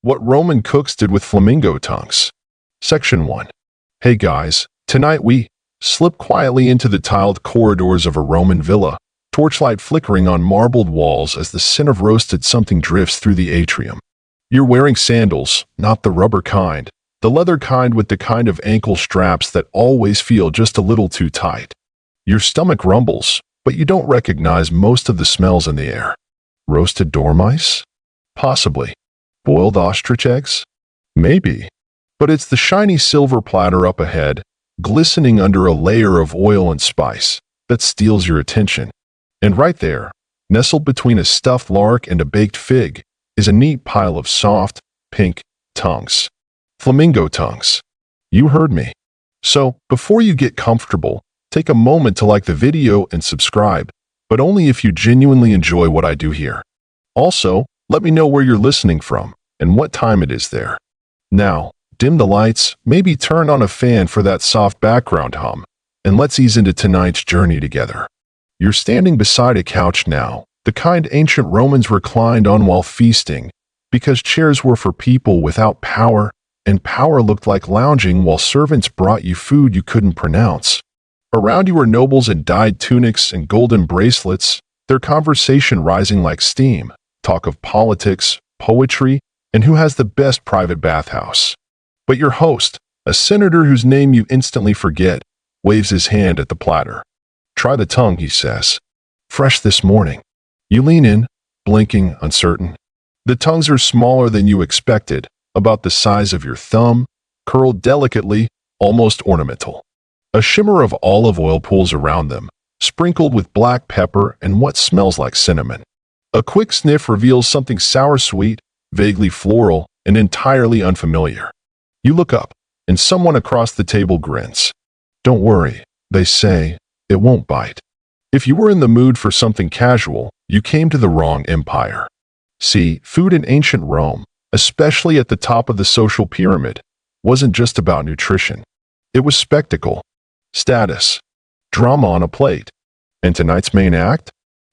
What Roman cooks did with flamingo tongues. Section 1. Hey guys, tonight we slip quietly into the tiled corridors of a Roman villa, torchlight flickering on marbled walls as the scent of roasted something drifts through the atrium. You're wearing sandals, not the rubber kind, the leather kind with the kind of ankle straps that always feel just a little too tight. Your stomach rumbles, but you don't recognize most of the smells in the air. Roasted dormice? Possibly. Boiled ostrich eggs? Maybe. But it's the shiny silver platter up ahead, glistening under a layer of oil and spice, that steals your attention. And right there, nestled between a stuffed lark and a baked fig, is a neat pile of soft, pink tongues. Flamingo tongues. You heard me. So, before you get comfortable, take a moment to like the video and subscribe, but only if you genuinely enjoy what I do here. Also, let me know where you're listening from and what time it is there. Now, dim the lights, maybe turn on a fan for that soft background hum, and let's ease into tonight's journey together. You're standing beside a couch now, the kind ancient Romans reclined on while feasting, because chairs were for people without power, and power looked like lounging while servants brought you food you couldn't pronounce. Around you were nobles in dyed tunics and golden bracelets, their conversation rising like steam, talk of politics, poetry, and who has the best private bathhouse. But your host, a senator whose name you instantly forget, waves his hand at the platter. Try the tongue, he says. Fresh this morning. You lean in, blinking, uncertain. The tongues are smaller than you expected, about the size of your thumb, curled delicately, almost ornamental. A shimmer of olive oil pools around them, sprinkled with black pepper and what smells like cinnamon. A quick sniff reveals something sour-sweet, vaguely floral, and entirely unfamiliar. You look up, and someone across the table grins. Don't worry, they say, it won't bite. If you were in the mood for something casual, you came to the wrong empire. See, food in ancient Rome, especially at the top of the social pyramid, wasn't just about nutrition. It was spectacle, status, drama on a plate. And tonight's main act?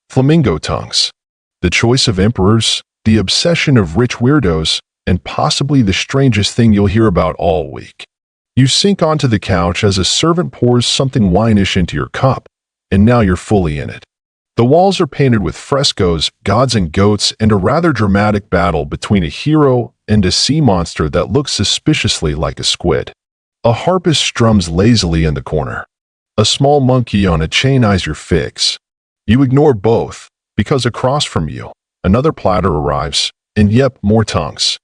Flamingo tongues. The choice of emperors, the obsession of rich weirdos, and possibly the strangest thing you'll hear about all week. You sink onto the couch as a servant pours something winish into your cup, and now you're fully in it. The walls are painted with frescoes, gods and goats, and a rather dramatic battle between a hero and a sea monster that looks suspiciously like a squid. A harpist strums lazily in the corner. A small monkey on a chain eyes your figs. You ignore both, because across from you, another platter arrives, and yep, more tongues.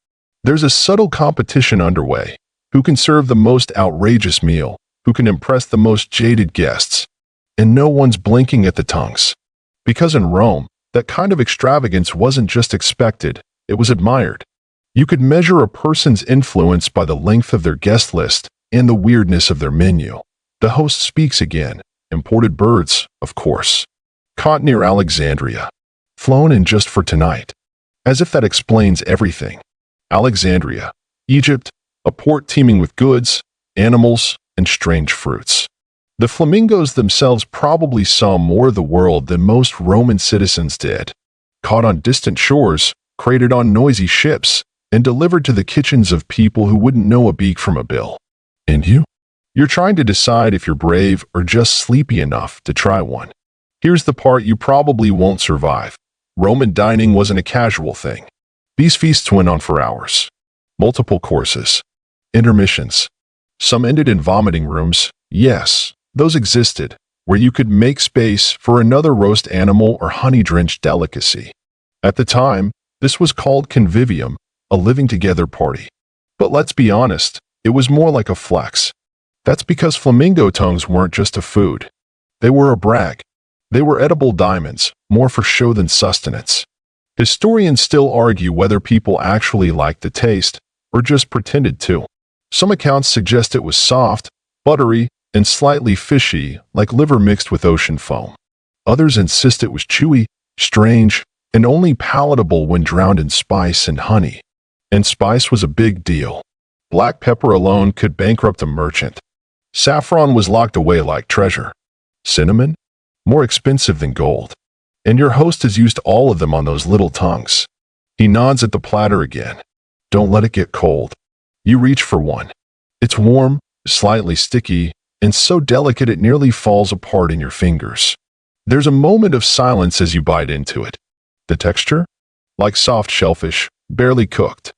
There's a subtle competition underway. Who can serve the most outrageous meal? Who can impress the most jaded guests? And no one's blinking at the tongues. Because in Rome, that kind of extravagance wasn't just expected, it was admired. You could measure a person's influence by the length of their guest list and the weirdness of their menu. The host speaks again. Imported birds, of course. Caught near Alexandria. Flown in just for tonight. As if that explains everything. Alexandria, Egypt, a port teeming with goods, animals, and strange fruits. The flamingos themselves probably saw more of the world than most Roman citizens did. Caught on distant shores, crated on noisy ships, and delivered to the kitchens of people who wouldn't know a beak from a bill. And you? You're trying to decide if you're brave or just sleepy enough to try one. Here's the part you probably won't survive. Roman dining wasn't a casual thing. These feasts went on for hours. Multiple courses. Intermissions. Some ended in vomiting rooms. Yes, those existed, where you could make space for another roast animal or honey-drenched delicacy. At the time, this was called convivium, a living-together party. But let's be honest, it was more like a flex. That's because flamingo tongues weren't just a food. They were a brag. They were edible diamonds, more for show than sustenance. Historians still argue whether people actually liked the taste or just pretended to. Some accounts suggest it was soft, buttery, and slightly fishy, like liver mixed with ocean foam. Others insist it was chewy, strange, and only palatable when drowned in spice and honey. And spice was a big deal. Black pepper alone could bankrupt a merchant. Saffron was locked away like treasure. Cinnamon? More expensive than gold. And your host has used all of them on those little tongues. He nods at the platter again. Don't let it get cold. You reach for one. It's warm, slightly sticky, and so delicate it nearly falls apart in your fingers. There's a moment of silence as you bite into it. The texture? Like soft shellfish, barely cooked.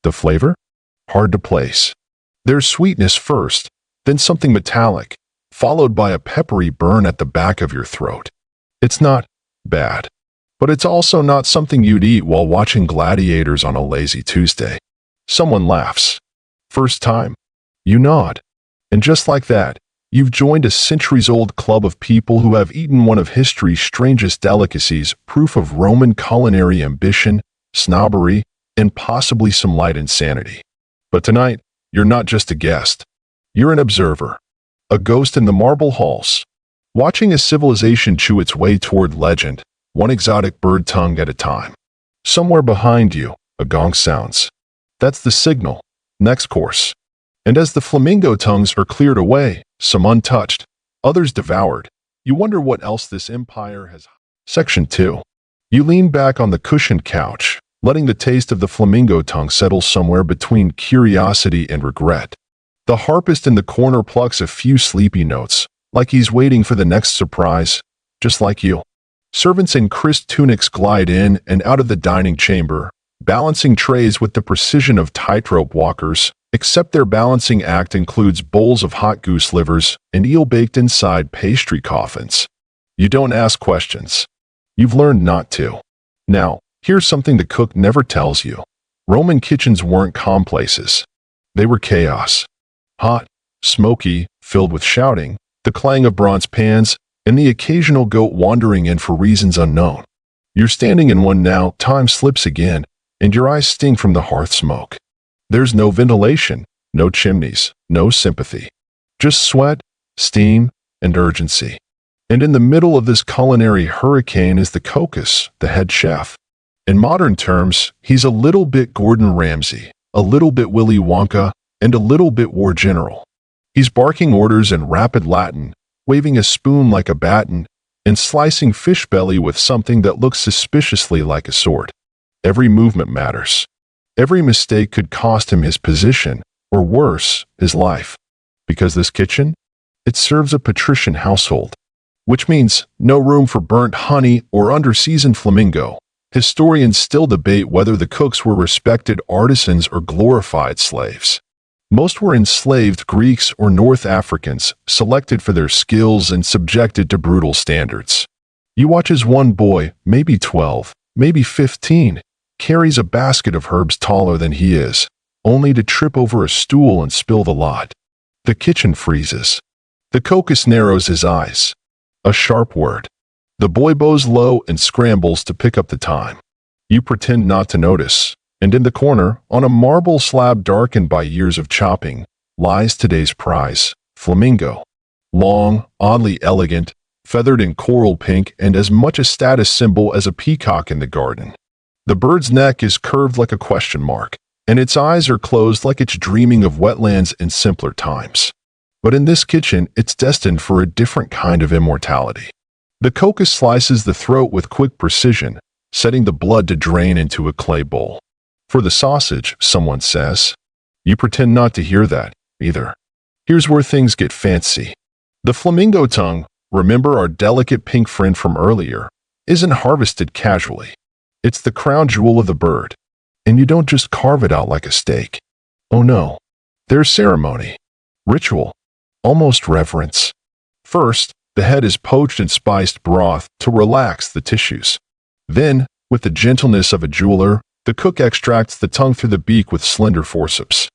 The flavor? Hard to place. There's sweetness first, then something metallic, followed by a peppery burn at the back of your throat. It's not bad, but it's also not something you'd eat while watching gladiators on a lazy Tuesday. Someone laughs. First time. You nod. And just like that, you've joined a centuries-old club of people who have eaten one of history's strangest delicacies, proof of Roman culinary ambition, snobbery, and possibly some light insanity. But tonight, you're not just a guest. You're an observer. A ghost in the marble halls. Watching a civilization chew its way toward legend, one exotic bird tongue at a time. Somewhere behind you, a gong sounds. That's the signal. Next course. And as the flamingo tongues are cleared away, some untouched, others devoured, you wonder what else this empire has. Section 2. You lean back on the cushioned couch, letting the taste of the flamingo tongue settle somewhere between curiosity and regret. The harpist in the corner plucks a few sleepy notes, like he's waiting for the next surprise, just like you. Servants in crisp tunics glide in and out of the dining chamber, balancing trays with the precision of tightrope walkers, except their balancing act includes bowls of hot goose livers and eel baked inside pastry coffins. You don't ask questions. You've learned not to. Now, here's something the cook never tells you. Roman kitchens weren't calm places. They were chaos. Hot, smoky, filled with shouting, the clang of bronze pans, and the occasional goat wandering in for reasons unknown. You're standing in one now, time slips again, and your eyes sting from the hearth smoke. There's no ventilation, no chimneys, no sympathy. Just sweat, steam, and urgency. And in the middle of this culinary hurricane is the cocus, the head chef. In modern terms, he's a little bit Gordon Ramsay, a little bit Willy Wonka, and a little bit war general. He's barking orders in rapid Latin, waving a spoon like a baton, and slicing fish belly with something that looks suspiciously like a sword. Every movement matters. Every mistake could cost him his position, or worse, his life. Because this kitchen? It serves a patrician household. Which means no room for burnt honey or under-seasoned flamingo. Historians still debate whether the cooks were respected artisans or glorified slaves. Most were enslaved Greeks or North Africans, selected for their skills and subjected to brutal standards. You watch as one boy, maybe 12, maybe 15, carries a basket of herbs taller than he is, only to trip over a stool and spill the lot. The kitchen freezes. The cocus narrows his eyes. A sharp word. The boy bows low and scrambles to pick up the time. You pretend not to notice, and in the corner, on a marble slab darkened by years of chopping, lies today's prize, flamingo. Long, oddly elegant, feathered in coral pink and as much a status symbol as a peacock in the garden. The bird's neck is curved like a question mark, and its eyes are closed like it's dreaming of wetlands in simpler times. But in this kitchen, it's destined for a different kind of immortality. The cocus slices the throat with quick precision, setting the blood to drain into a clay bowl. For the sausage, someone says. You pretend not to hear that, either. Here's where things get fancy. The flamingo tongue, remember our delicate pink friend from earlier, isn't harvested casually. It's the crown jewel of the bird. And you don't just carve it out like a steak. Oh no. There's ceremony. Ritual. Almost reverence. First, the head is poached in spiced broth to relax the tissues. Then, with the gentleness of a jeweler, the cook extracts the tongue through the beak with slender forceps.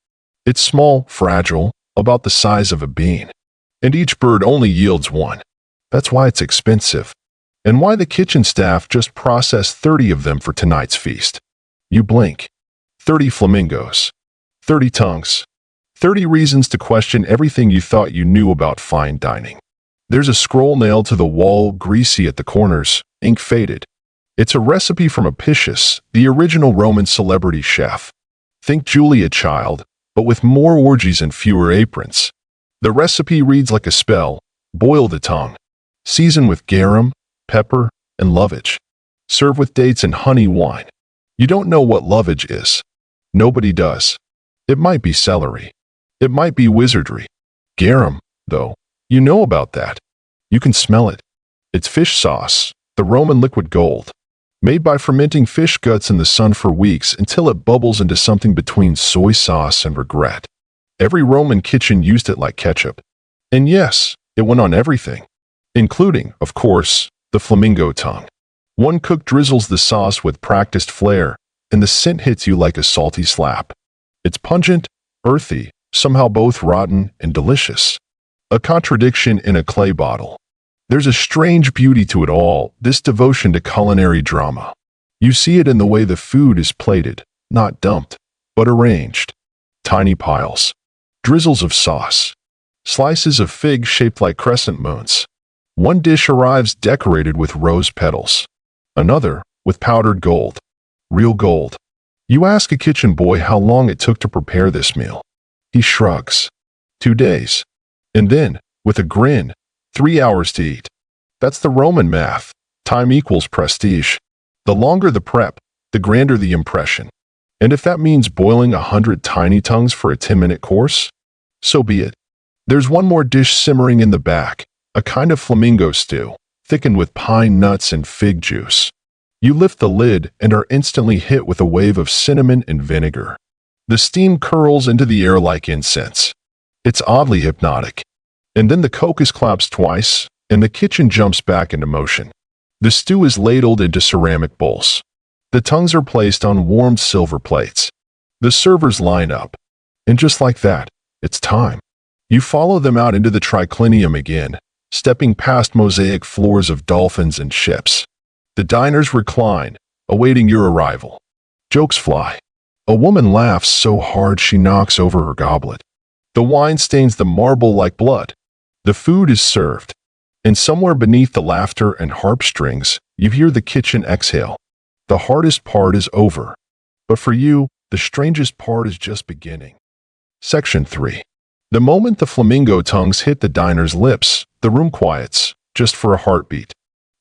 It's small, fragile, about the size of a bean. And each bird only yields one. That's why it's expensive. And why the kitchen staff just processed 30 of them for tonight's feast. You blink. 30 flamingos. 30 tongues. 30 reasons to question everything you thought you knew about fine dining. There's a scroll nailed to the wall, greasy at the corners, ink faded. It's a recipe from Apicius, the original Roman celebrity chef. Think Julia Child, but with more orgies and fewer aprons. The recipe reads like a spell. Boil the tongue. Season with garum, pepper, and lovage. Serve with dates and honey wine. You don't know what lovage is. Nobody does. It might be celery. It might be wizardry. Garum, though, you know about that. You can smell it. It's fish sauce, the Roman liquid gold, made by fermenting fish guts in the sun for weeks until it bubbles into something between soy sauce and regret. Every Roman kitchen used it like ketchup. And yes, it went on everything, including, of course, the flamingo tongue. One cook drizzles the sauce with practiced flair, and the scent hits you like a salty slap. It's pungent, earthy, somehow both rotten and delicious. A contradiction in a clay bottle. There's a strange beauty to it all, this devotion to culinary drama. You see it in the way the food is plated, not dumped, but arranged. Tiny piles. Drizzles of sauce. Slices of fig shaped like crescent moons. One dish arrives decorated with rose petals. Another, with powdered gold. Real gold. You ask a kitchen boy how long it took to prepare this meal. He shrugs. 2 days. And then, with a grin, 3 hours to eat. That's the Roman math. Time equals prestige. The longer the prep, the grander the impression. And if that means boiling 100 tiny tongues for a 10-minute course, so be it. There's one more dish simmering in the back, a kind of flamingo stew, thickened with pine nuts and fig juice. You lift the lid and are instantly hit with a wave of cinnamon and vinegar. The steam curls into the air like incense. It's oddly hypnotic. And then the Cocos claps twice, and the kitchen jumps back into motion. The stew is ladled into ceramic bowls. The tongues are placed on warmed silver plates. The servers line up. And just like that, it's time. You follow them out into the triclinium again, stepping past mosaic floors of dolphins and ships. The diners recline, awaiting your arrival. Jokes fly. A woman laughs so hard she knocks over her goblet. The wine stains the marble like blood. The food is served. And somewhere beneath the laughter and harp strings, you hear the kitchen exhale. The hardest part is over. But for you, the strangest part is just beginning. Section 3. The moment the flamingo tongues hit the diner's lips, the room quiets, just for a heartbeat.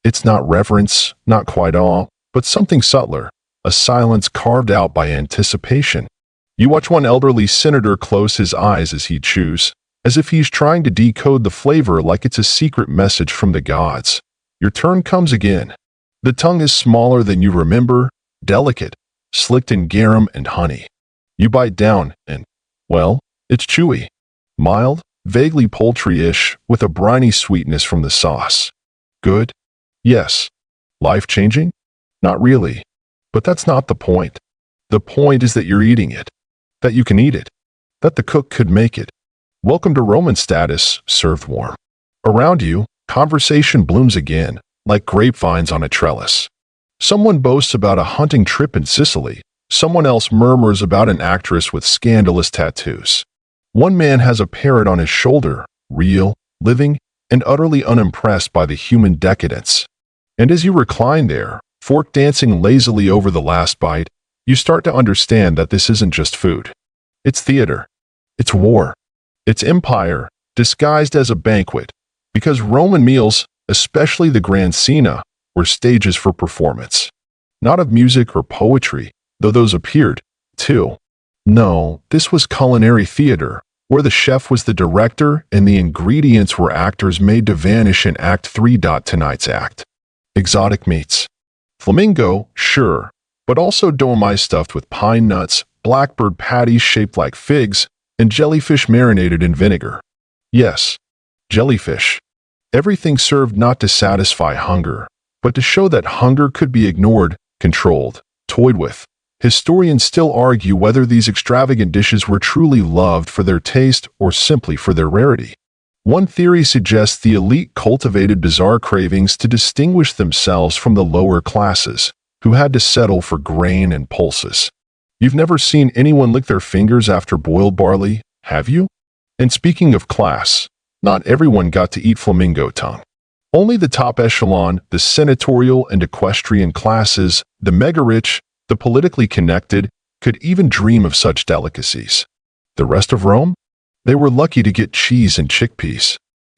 It's not reverence, not quite awe, but something subtler, a silence carved out by anticipation. You watch one elderly senator close his eyes as he chews, as if he's trying to decode the flavor like it's a secret message from the gods. Your turn comes again. The tongue is smaller than you remember, delicate, slicked in garum and honey. You bite down and, well, it's chewy. Mild, vaguely poultry-ish, with a briny sweetness from the sauce. Good? Yes. Life-changing? Not really. But that's not the point. The point is that you're eating it. That you can eat it. That the cook could make it. Welcome to Roman status, served warm. Around you, conversation blooms again, like grapevines on a trellis. Someone boasts about a hunting trip in Sicily. Someone else murmurs about an actress with scandalous tattoos. One man has a parrot on his shoulder, real, living, and utterly unimpressed by the human decadence. And as you recline there, fork dancing lazily over the last bite, you start to understand that this isn't just food. It's theater. It's war. It's empire, disguised as a banquet, because Roman meals, especially the Grand Cena, were stages for performance. Not of music or poetry, though those appeared, too. No, this was culinary theater, where the chef was the director and the ingredients were actors made to vanish in Act 3. Tonight's act. Exotic meats. Flamingo, sure, but also domai stuffed with pine nuts, blackbird patties shaped like figs, and jellyfish marinated in vinegar. Yes, jellyfish. Everything served not to satisfy hunger, but to show that hunger could be ignored, controlled, toyed with. Historians still argue whether these extravagant dishes were truly loved for their taste or simply for their rarity. One theory suggests the elite cultivated bizarre cravings to distinguish themselves from the lower classes, who had to settle for grain and pulses. You've never seen anyone lick their fingers after boiled barley, have you? And speaking of class, not everyone got to eat flamingo tongue. Only the top echelon, the senatorial and equestrian classes, the mega-rich, the politically connected, could even dream of such delicacies. The rest of Rome? They were lucky to get cheese and chickpeas.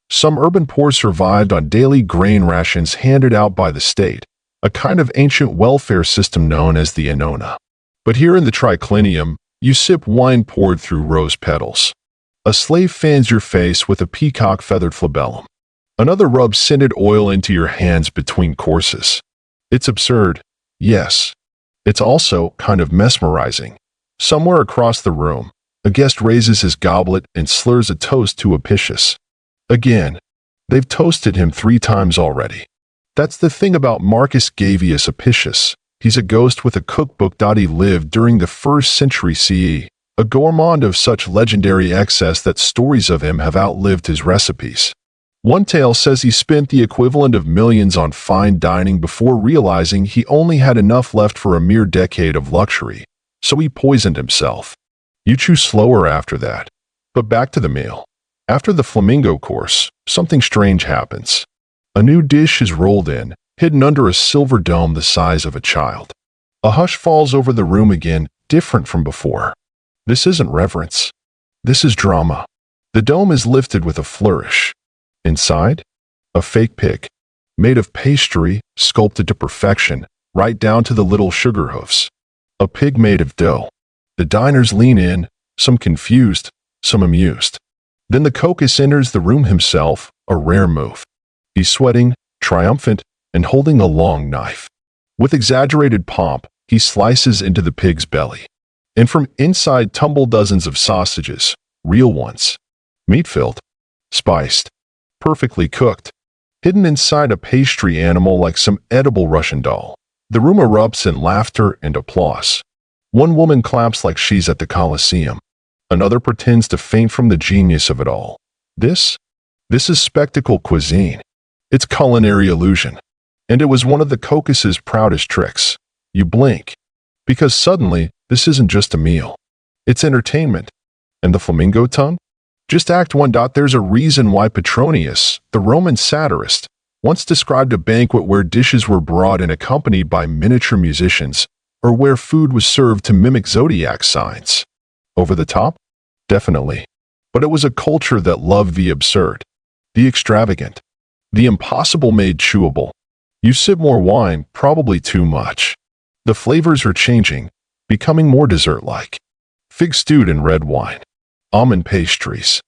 Some urban poor survived on daily grain rations handed out by the state, a kind of ancient welfare system known as the annona. But here in the triclinium, You sip wine poured through rose petals. A slave fans your face with a peacock-feathered flabellum. Another rubs scented oil into your hands between courses. It's absurd, yes. It's also kind of mesmerizing. Somewhere across the room, a guest raises his goblet and slurs a toast to Apicius. Again, they've toasted him 3 times already. That's the thing about Marcus Gavius Apicius. He's a ghost with a cookbook. He lived during the 1st century CE, a gourmand of such legendary excess that stories of him have outlived his recipes. One tale says he spent the equivalent of millions on fine dining before realizing he only had enough left for a mere decade of luxury, so he poisoned himself. You chew slower after that. But back to the meal. After the Flamingo course, something strange happens. A new dish is rolled in, hidden under a silver dome the size of a child. A hush falls over the room again, different from before. This isn't reverence. This is drama. The dome is lifted with a flourish. Inside, a fake pig, made of pastry, sculpted to perfection, right down to the little sugar hoofs. A pig made of dough. The diners lean in, some confused, some amused. Then the cocus enters the room himself, a rare move. He's sweating, triumphant, and holding a long knife. With exaggerated pomp, he slices into the pig's belly. And from inside tumble dozens of sausages, real ones, meat-filled, spiced, perfectly cooked, hidden inside a pastry animal like some edible Russian doll. The room erupts in laughter and applause. One woman claps like she's at the Colosseum. Another pretends to faint from the genius of it all. This is spectacle cuisine. It's culinary illusion. And it was one of the cocus's proudest tricks. You blink. Because suddenly, this isn't just a meal. It's entertainment. And the flamingo tongue? Just Act 1. There's a reason why Petronius, the Roman satirist, once described a banquet where dishes were brought and accompanied by miniature musicians, or where food was served to mimic zodiac signs. Over the top? Definitely. But it was a culture that loved the absurd, the extravagant, the impossible made chewable. You sip more wine, probably too much. The flavors are changing, becoming more dessert-like. Fig stewed in red wine. Almond pastries.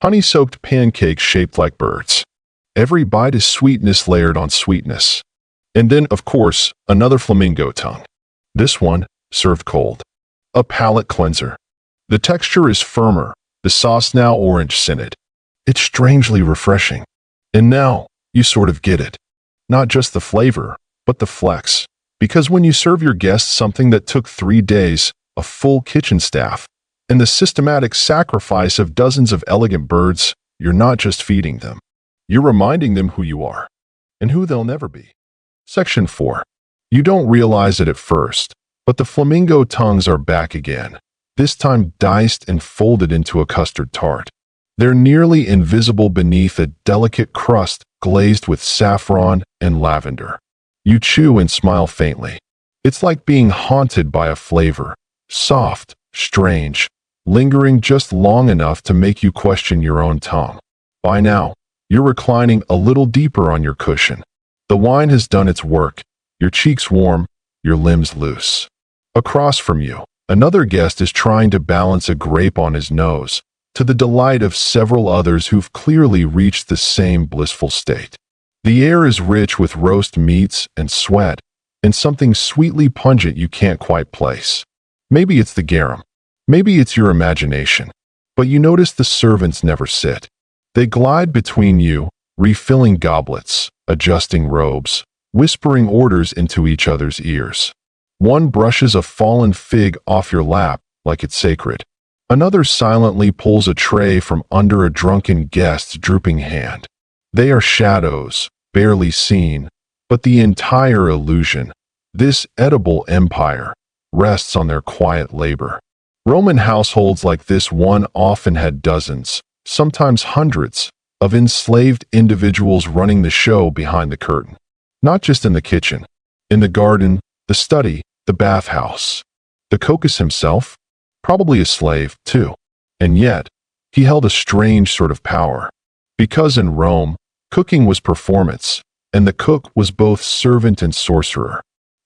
Honey-soaked pancakes shaped like birds. Every bite is sweetness layered on sweetness. And then, of course, another flamingo tongue. This one, served cold. A palate cleanser. The texture is firmer, the sauce now orange-scented. It's strangely refreshing. And now, you sort of get it. Not just the flavor, but the flex. Because when you serve your guests something that took 3 days, a full kitchen staff, and the systematic sacrifice of dozens of elegant birds, you're not just feeding them. You're reminding them who you are, and who they'll never be. Section 4. You don't realize it at first, but the flamingo tongues are back again, this time diced and folded into a custard tart. They're nearly invisible beneath a delicate crust glazed with saffron and lavender. You chew and smile faintly. It's like being haunted by a flavor, soft, strange, lingering just long enough to make you question your own tongue. By now, you're reclining a little deeper on your cushion. The wine has done its work, your cheeks warm, your limbs loose. Across from you, another guest is trying to balance a grape on his nose, to the delight of several others who've clearly reached the same blissful state. The air is rich with roast meats and sweat, and something sweetly pungent you can't quite place. Maybe it's the garum. Maybe it's your imagination. But you notice the servants never sit. They glide between you, refilling goblets, adjusting robes, whispering orders into each other's ears. One brushes a fallen fig off your lap like it's sacred. Another silently pulls a tray from under a drunken guest's drooping hand. They are shadows, barely seen, but the entire illusion, this edible empire, rests on their quiet labor. Roman households like this one often had dozens, sometimes hundreds, of enslaved individuals running the show behind the curtain. Not just in the kitchen, in the garden, the study, the bathhouse. The cocus himself? Probably a slave, too. And yet, he held a strange sort of power. Because in Rome, cooking was performance, and the cook was both servant and sorcerer.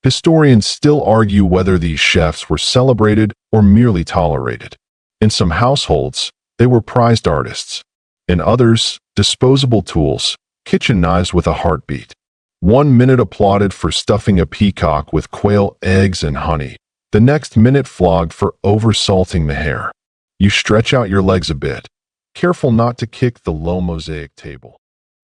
Historians still argue whether these chefs were celebrated or merely tolerated. In some households, they were prized artists. In others, disposable tools, kitchen knives with a heartbeat. 1 minute applauded for stuffing a peacock with quail eggs and honey. The next minute flogged for oversalting the hair. You stretch out your legs a bit, careful not to kick the low mosaic table.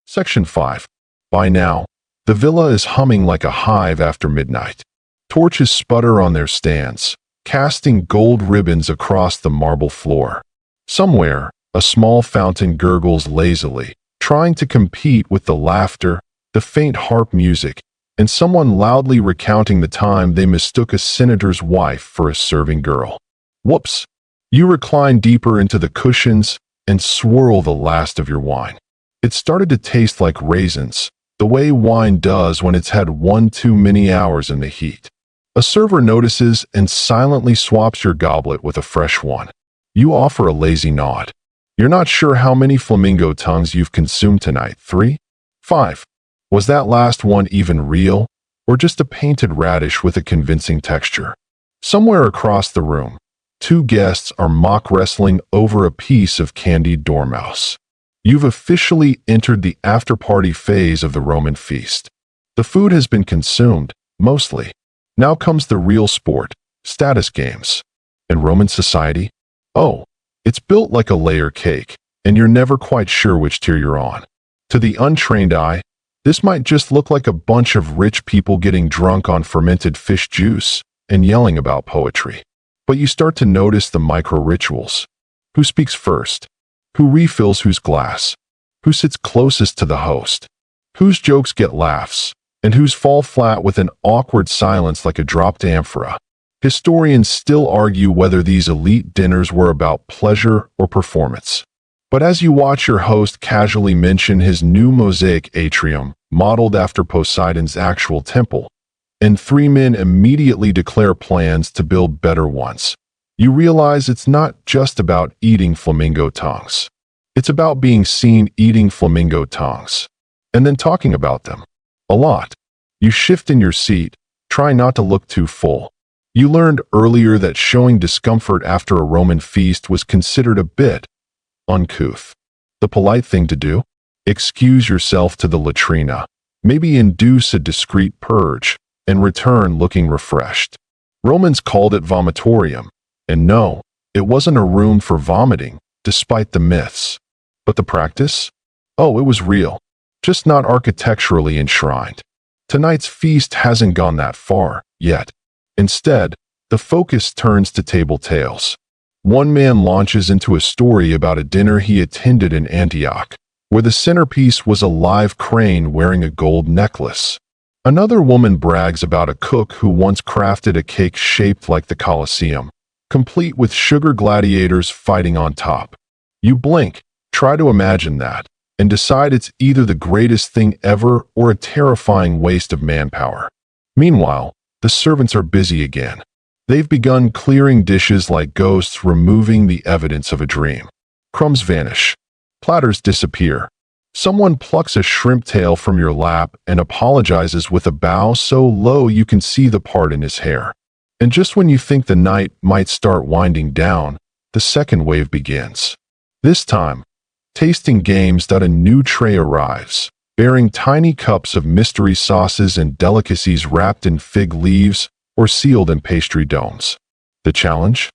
Section 5. By now, the villa is humming like a hive after midnight. Torches sputter on their stands, casting gold ribbons across the marble floor. Somewhere, a small fountain gurgles lazily, trying to compete with the laughter, the faint harp music, and someone loudly recounting the time they mistook a senator's wife for a serving girl. Whoops! You recline deeper into the cushions and swirl the last of your wine. It started to taste like raisins, the way wine does when it's had one too many hours in the heat. A server notices and silently swaps your goblet with a fresh one. You offer a lazy nod. You're not sure how many flamingo tongues you've consumed tonight. 3? 5. Was that last one even real, or just a painted radish with a convincing texture? Somewhere across the room, 2 guests are mock wrestling over a piece of candied dormouse. You've officially entered the after-party phase of the Roman feast. The food has been consumed, mostly. Now comes the real sport, status games. In Roman society? Oh, it's built like a layer cake, and you're never quite sure which tier you're on. To the untrained eye, this might just look like a bunch of rich people getting drunk on fermented fish juice and yelling about poetry. But you start to notice the micro-rituals. Who speaks first? Who refills whose glass? Who sits closest to the host? Whose jokes get laughs? And whose fall flat with an awkward silence like a dropped amphora? Historians still argue whether these elite dinners were about pleasure or performance. But as you watch your host casually mention his new mosaic atrium, modeled after Poseidon's actual temple, and 3 men immediately declare plans to build better ones, you realize it's not just about eating flamingo tongues. It's about being seen eating flamingo tongues, and then talking about them. A lot. You shift in your seat, try not to look too full. You learned earlier that showing discomfort after a Roman feast was considered a bit uncouth. The polite thing to do? Excuse yourself to the latrina, maybe induce a discreet purge, and return looking refreshed. Romans called it vomitorium, and no, it wasn't a room for vomiting, despite the myths. But the practice? Oh, it was real, just not architecturally enshrined. Tonight's feast hasn't gone that far, yet. Instead, the focus turns to table tales. One man launches into a story about a dinner he attended in Antioch, where the centerpiece was a live crane wearing a gold necklace. Another woman brags about a cook who once crafted a cake shaped like the Colosseum, complete with sugar gladiators fighting on top. You blink, try to imagine that, and decide it's either the greatest thing ever or a terrifying waste of manpower. Meanwhile, the servants are busy again. They've begun clearing dishes like ghosts removing the evidence of a dream. Crumbs vanish. Platters disappear. Someone plucks a shrimp tail from your lap and apologizes with a bow so low you can see the part in his hair. And just when you think the night might start winding down, the second wave begins. This time, tasting games. A new tray arrives, bearing tiny cups of mystery sauces and delicacies wrapped in fig leaves or sealed in pastry domes. The challenge?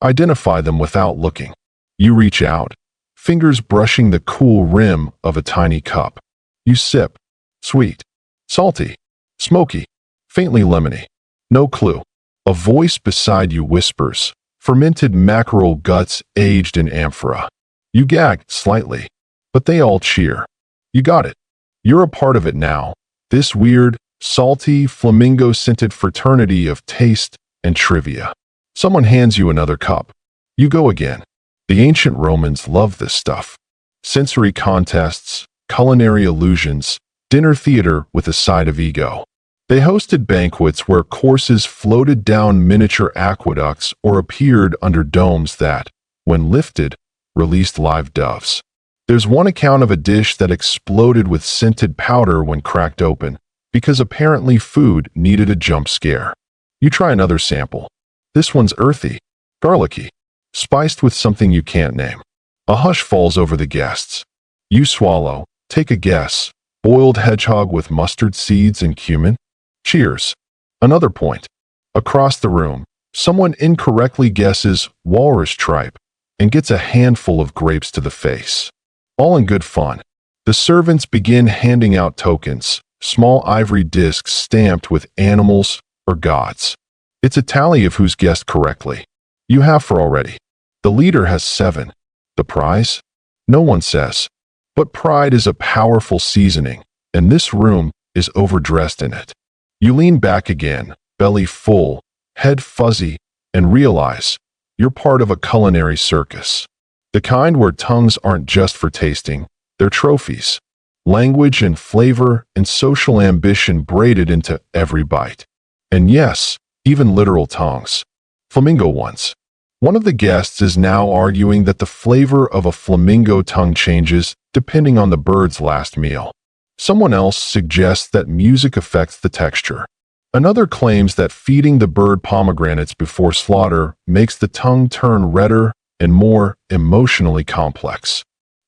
Identify them without looking. You reach out, fingers brushing the cool rim of a tiny cup. You sip. Sweet, salty, smoky, faintly lemony. No clue. A voice beside you whispers, fermented mackerel guts aged in amphora. You gag slightly, but they all cheer. You got it. You're a part of it now. This weird, salty, flamingo-scented fraternity of taste and trivia. Someone hands you another cup. You go again. The ancient Romans loved this stuff. Sensory contests, culinary illusions, dinner theater with a side of ego. They hosted banquets where courses floated down miniature aqueducts or appeared under domes that, when lifted, released live doves. There's one account of a dish that exploded with scented powder when cracked open, because apparently food needed a jump scare. You try another sample. This one's earthy, garlicky, spiced with something you can't name. A hush falls over the guests. You swallow. Take a guess. Boiled hedgehog with mustard seeds and cumin? Cheers. Another point. Across the room, someone incorrectly guesses walrus tripe and gets a handful of grapes to the face. All in good fun. The servants begin handing out tokens, small ivory discs stamped with animals or gods. It's a tally of who's guessed correctly. You have 4 already. The leader has 7. The prize? No one says. But pride is a powerful seasoning, and this room is overdressed in it. You lean back again, belly full, head fuzzy, and realize you're part of a culinary circus. The kind where tongues aren't just for tasting, they're trophies. Language and flavor and social ambition braided into every bite. And yes, even literal tongues. Flamingo ones. One of the guests is now arguing that the flavor of a flamingo tongue changes depending on the bird's last meal. Someone else suggests that music affects the texture. Another claims that feeding the bird pomegranates before slaughter makes the tongue turn redder and more emotionally complex.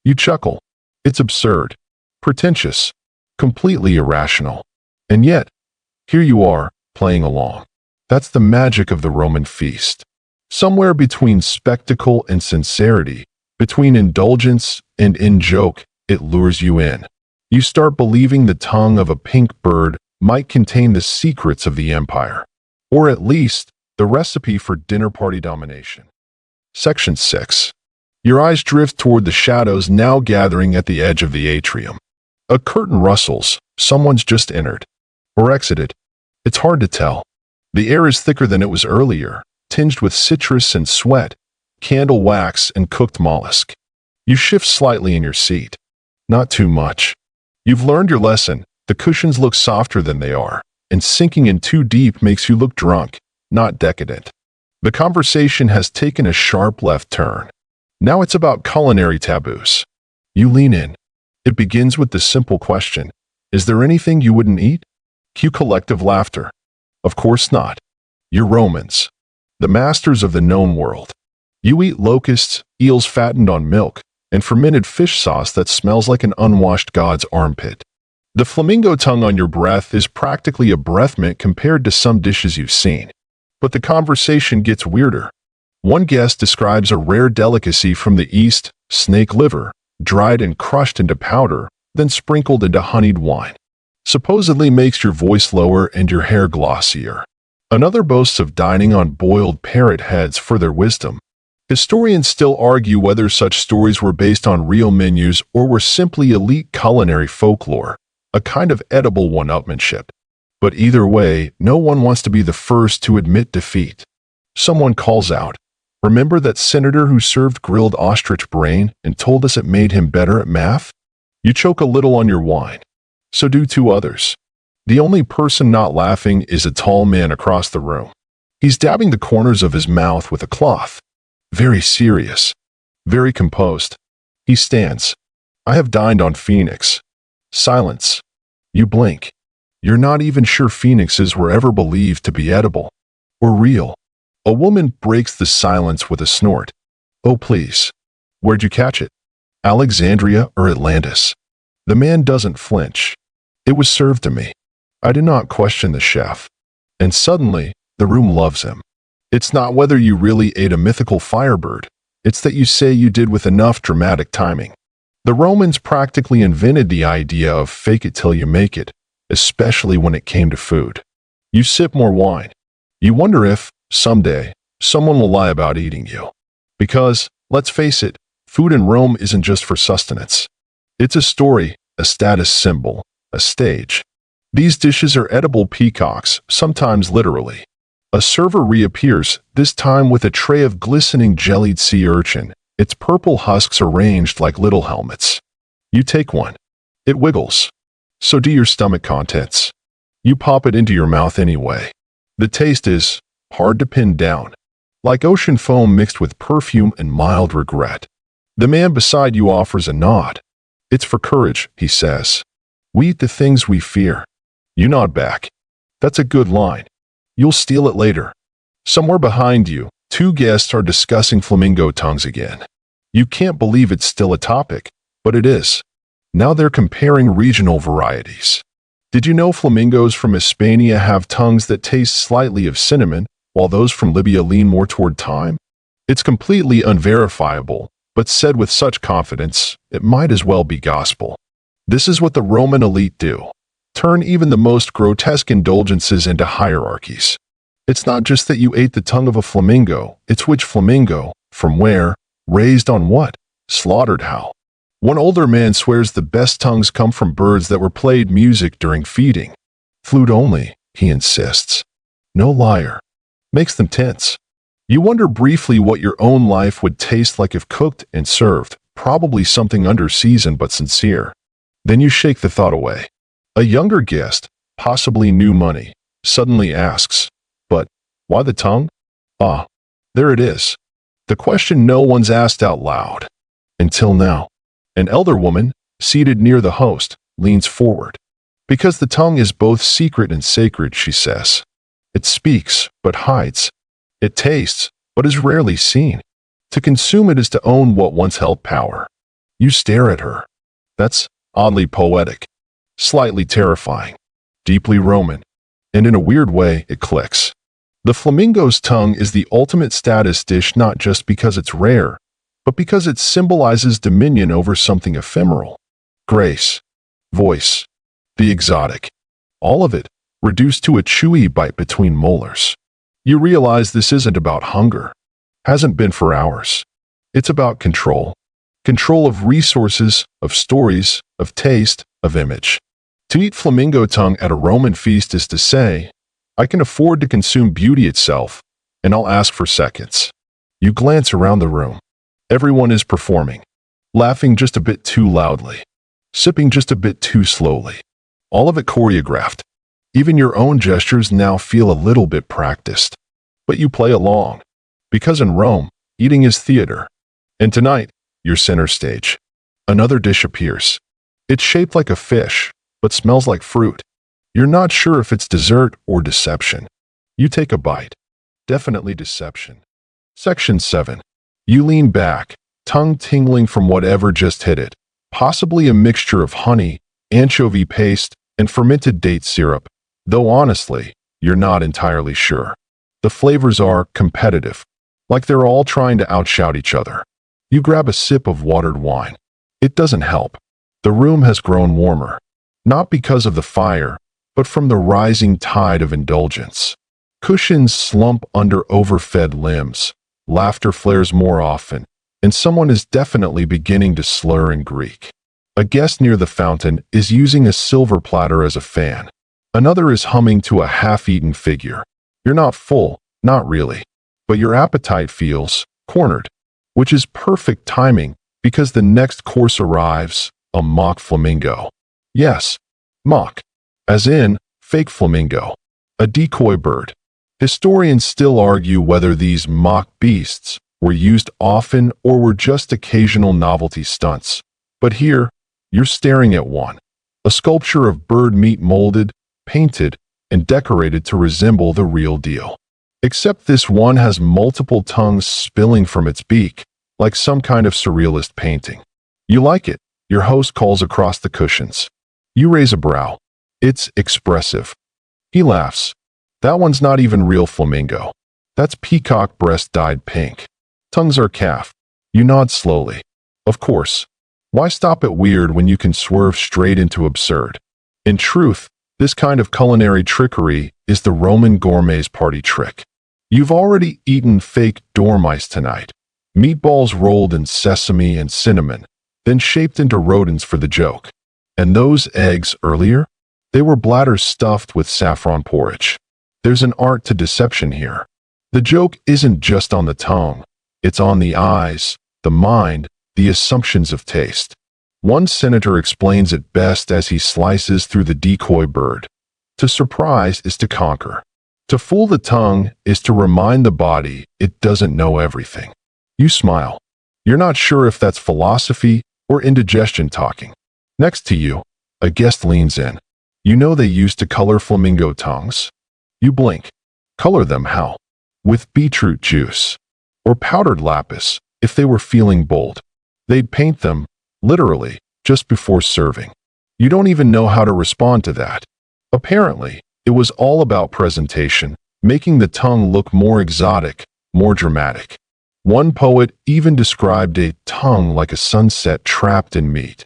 You chuckle. It's absurd, pretentious, completely irrational. And yet, here you are, playing along. That's the magic of the Roman feast. Somewhere between spectacle and sincerity, between indulgence and in-joke, it lures you in. You start believing the tongue of a pink bird might contain the secrets of the empire, or at least the recipe for dinner party domination. Section 6. Your eyes drift toward the shadows now gathering at the edge of the atrium. A curtain rustles. Someone's just entered. Or exited. It's hard to tell. The air is thicker than it was earlier, tinged with citrus and sweat, candle wax and cooked mollusk. You shift slightly in your seat. Not too much. You've learned your lesson. The cushions look softer than they are, and sinking in too deep makes you look drunk, not decadent. The conversation has taken a sharp left turn. Now it's about culinary taboos. You lean in. It begins with the simple question, is there anything you wouldn't eat? Cue collective laughter. Of course not. You're Romans, the masters of the known world. You eat locusts, eels fattened on milk, and fermented fish sauce that smells like an unwashed god's armpit. The flamingo tongue on your breath is practically a breath mint compared to some dishes you've seen. But the conversation gets weirder. One guest describes a rare delicacy from the East, snake liver, dried and crushed into powder, then sprinkled into honeyed wine. Supposedly makes your voice lower and your hair glossier. Another boasts of dining on boiled parrot heads for their wisdom. Historians still argue whether such stories were based on real menus or were simply elite culinary folklore, a kind of edible one-upmanship. But either way, no one wants to be the first to admit defeat. Someone calls out, "Remember that senator who served grilled ostrich brain and told us it made him better at math?" You choke a little on your wine. So do 2 others. The only person not laughing is a tall man across the room. He's dabbing the corners of his mouth with a cloth. Very serious. Very composed. He stands. I have dined on phoenix. Silence. You blink. You're not even sure phoenixes were ever believed to be edible. Or real. A woman breaks the silence with a snort. Oh please. Where'd you catch it? Alexandria or Atlantis? The man doesn't flinch. It was served to me. I do not question the chef. And suddenly, the room loves him. It's not whether you really ate a mythical firebird. It's that you say you did with enough dramatic timing. The Romans practically invented the idea of fake it till you make it, especially when it came to food. You sip more wine. You wonder if, someday, someone will lie about eating you. Because, let's face it, food in Rome isn't just for sustenance. It's a story, a status symbol, a stage. These dishes are edible peacocks, sometimes literally. A server reappears, this time with a tray of glistening jellied sea urchin, its purple husks arranged like little helmets. You take one. It wiggles. So do your stomach contents. You pop it into your mouth anyway. The taste is hard to pin down, like ocean foam mixed with perfume and mild regret. The man beside you offers a nod. It's for courage, he says. We eat the things we fear. You nod back. That's a good line. You'll steal it later. Somewhere behind you, two guests are discussing flamingo tongues again. You can't believe it's still a topic, but it is. Now they're comparing regional varieties. Did you know flamingos from Hispania have tongues that taste slightly of cinnamon, while those from Libya lean more toward thyme? It's completely unverifiable, but said with such confidence, it might as well be gospel. This is what the Roman elite do. Turn even the most grotesque indulgences into hierarchies. It's not just that you ate the tongue of a flamingo, it's which flamingo, from where, raised on what, slaughtered how. One older man swears the best tongues come from birds that were played music during feeding. Flute only, he insists. No liar. Makes them tense. You wonder briefly what your own life would taste like if cooked and served, probably something under-seasoned but sincere. Then you shake the thought away. A younger guest, possibly new money, suddenly asks, "But why the tongue?" Ah, there it is. The question no one's asked out loud. Until now. An elder woman, seated near the host, leans forward. Because the tongue is both secret and sacred, she says. It speaks, but hides. It tastes, but is rarely seen. To consume it is to own what once held power. You stare at her. That's oddly poetic, slightly terrifying, deeply Roman, and in a weird way, it clicks. The flamingo's tongue is the ultimate status dish not just because it's rare, but because it symbolizes dominion over something ephemeral. Grace, voice, the exotic, all of it reduced to a chewy bite between molars. You realize this isn't about hunger. Hasn't been for hours. It's about control. Control of resources, of stories, of taste, of image. To eat flamingo tongue at a Roman feast is to say, I can afford to consume beauty itself, and I'll ask for seconds. You glance around the room. Everyone is performing, laughing just a bit too loudly, sipping just a bit too slowly. All of it choreographed. Even your own gestures now feel a little bit practiced. But you play along. Because in Rome, eating is theater. And tonight, you're center stage. Another dish appears. It's shaped like a fish, but smells like fruit. You're not sure if it's dessert or deception. You take a bite. Definitely deception. Section 7. You lean back, tongue tingling from whatever just hit it, possibly a mixture of honey, anchovy paste, and fermented date syrup, though honestly, you're not entirely sure. The flavors are competitive, like they're all trying to outshout each other. You grab a sip of watered wine. It doesn't help. The room has grown warmer, not because of the fire, but from the rising tide of indulgence. Cushions slump under overfed limbs, laughter flares more often, and someone is definitely beginning to slur in Greek. A guest near the fountain is using a silver platter as a fan. Another is humming to a half-eaten figure. You're not full, not really, but your appetite feels cornered, which is perfect timing because the next course arrives, a mock flamingo. Yes, mock, as in fake flamingo, a decoy bird. Historians still argue whether these mock beasts were used often or were just occasional novelty stunts. But here, you're staring at one, a sculpture of bird meat molded, painted, and decorated to resemble the real deal. Except this one has multiple tongues spilling from its beak, like some kind of surrealist painting. You like it, your host calls across the cushions. You raise a brow. It's expressive. He laughs. That one's not even real flamingo. That's peacock breast dyed pink. Tongues are calf. You nod slowly. Of course. Why stop at weird when you can swerve straight into absurd? In truth, this kind of culinary trickery is the Roman gourmet's party trick. You've already eaten fake dormice tonight. Meatballs rolled in sesame and cinnamon, then shaped into rodents for the joke. And those eggs earlier? They were bladders stuffed with saffron porridge. There's an art to deception here. The joke isn't just on the tongue. It's on the eyes, the mind, the assumptions of taste. One senator explains it best as he slices through the decoy bird. To surprise is to conquer. To fool the tongue is to remind the body it doesn't know everything. You smile. You're not sure if that's philosophy or indigestion talking. Next to you, a guest leans in. You know they used to color flamingo tongues? You blink. Color them how? With beetroot juice. Or powdered lapis, if they were feeling bold. They'd paint them, literally, just before serving. You don't even know how to respond to that. Apparently, it was all about presentation, making the tongue look more exotic, more dramatic. One poet even described a tongue like a sunset trapped in meat.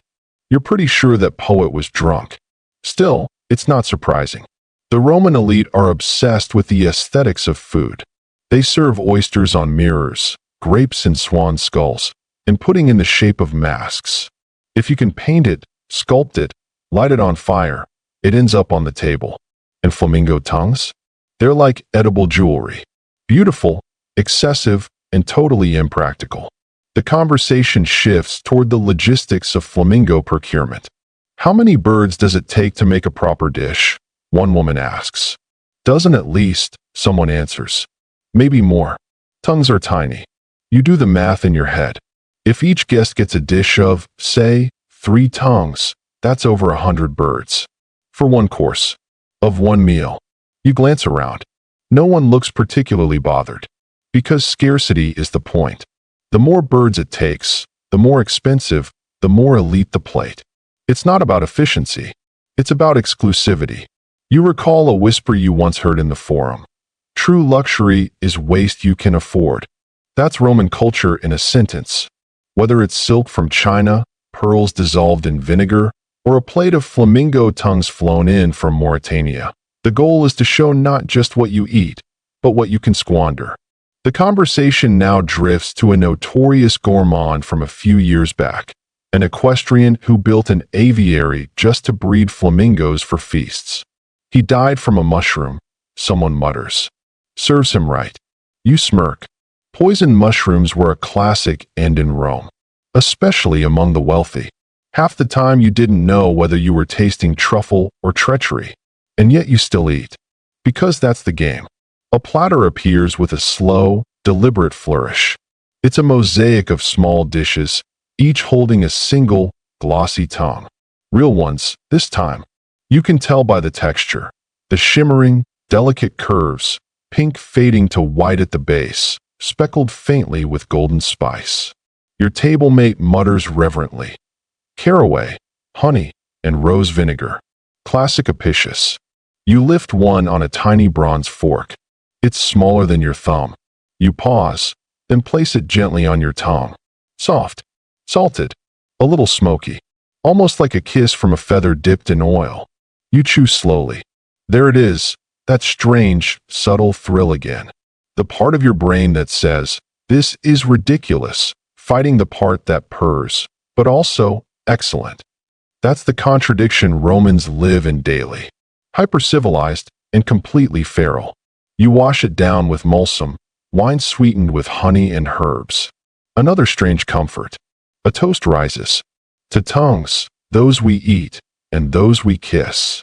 You're pretty sure that poet was drunk. Still, it's not surprising. The Roman elite are obsessed with the aesthetics of food. They serve oysters on mirrors, grapes in swan skulls, and pudding in the shape of masks. If you can paint it, sculpt it, light it on fire, it ends up on the table. And flamingo tongues? They're like edible jewelry. Beautiful, excessive, and totally impractical. The conversation shifts toward the logistics of flamingo procurement. How many birds does it take to make a proper dish? One woman asks. Dozen at least, someone answers. Maybe more. Tongues are tiny. You do the math in your head. If each guest gets a dish of, say, 3 tongues, that's over 100 birds. For one course. Of one meal. You glance around. No one looks particularly bothered. Because scarcity is the point. The more birds it takes, the more expensive, the more elite the plate. It's not about efficiency. It's about exclusivity. You recall a whisper you once heard in the forum. True luxury is waste you can afford. That's Roman culture in a sentence. Whether it's silk from China, pearls dissolved in vinegar, or a plate of flamingo tongues flown in from Mauritania, the goal is to show not just what you eat, but what you can squander. The conversation now drifts to a notorious gourmand from a few years back, an equestrian who built an aviary just to breed flamingos for feasts. He died from a mushroom, someone mutters. Serves him right. You smirk. Poisoned mushrooms were a classic end in Rome, especially among the wealthy. Half the time you didn't know whether you were tasting truffle or treachery, and yet you still eat. Because that's the game. A platter appears with a slow, deliberate flourish. It's a mosaic of small dishes, each holding a single, glossy tongue. Real ones, this time. You can tell by the texture. The shimmering, delicate curves, pink fading to white at the base, speckled faintly with golden spice. Your table-mate mutters reverently. Caraway, honey, and rose vinegar. Classic apicius. You lift one on a tiny bronze fork. It's smaller than your thumb. You pause, then place it gently on your tongue. Soft, salted, a little smoky, almost like a kiss from a feather dipped in oil. You chew slowly. There it is, that strange, subtle thrill again. The part of your brain that says, this is ridiculous, fighting the part that purrs, but also excellent. That's the contradiction Romans live in daily. Hyper-civilized and completely feral. You wash it down with mulsum, wine sweetened with honey and herbs. Another strange comfort. A toast rises. To tongues, those we eat, and those we kiss.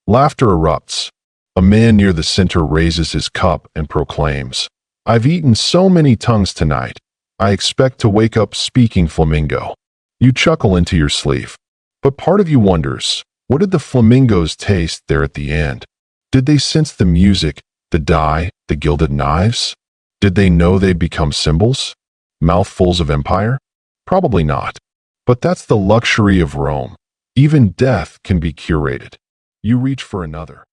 Laughter erupts. A man near the center raises his cup and proclaims, I've eaten so many tongues tonight, I expect to wake up speaking flamingo. You chuckle into your sleeve. But part of you wonders, what did the flamingos taste there at the end? Did they sense the music, the dye, the gilded knives? Did they know they'd become symbols? Mouthfuls of empire? Probably not. But that's the luxury of Rome. Even death can be curated. You reach for another.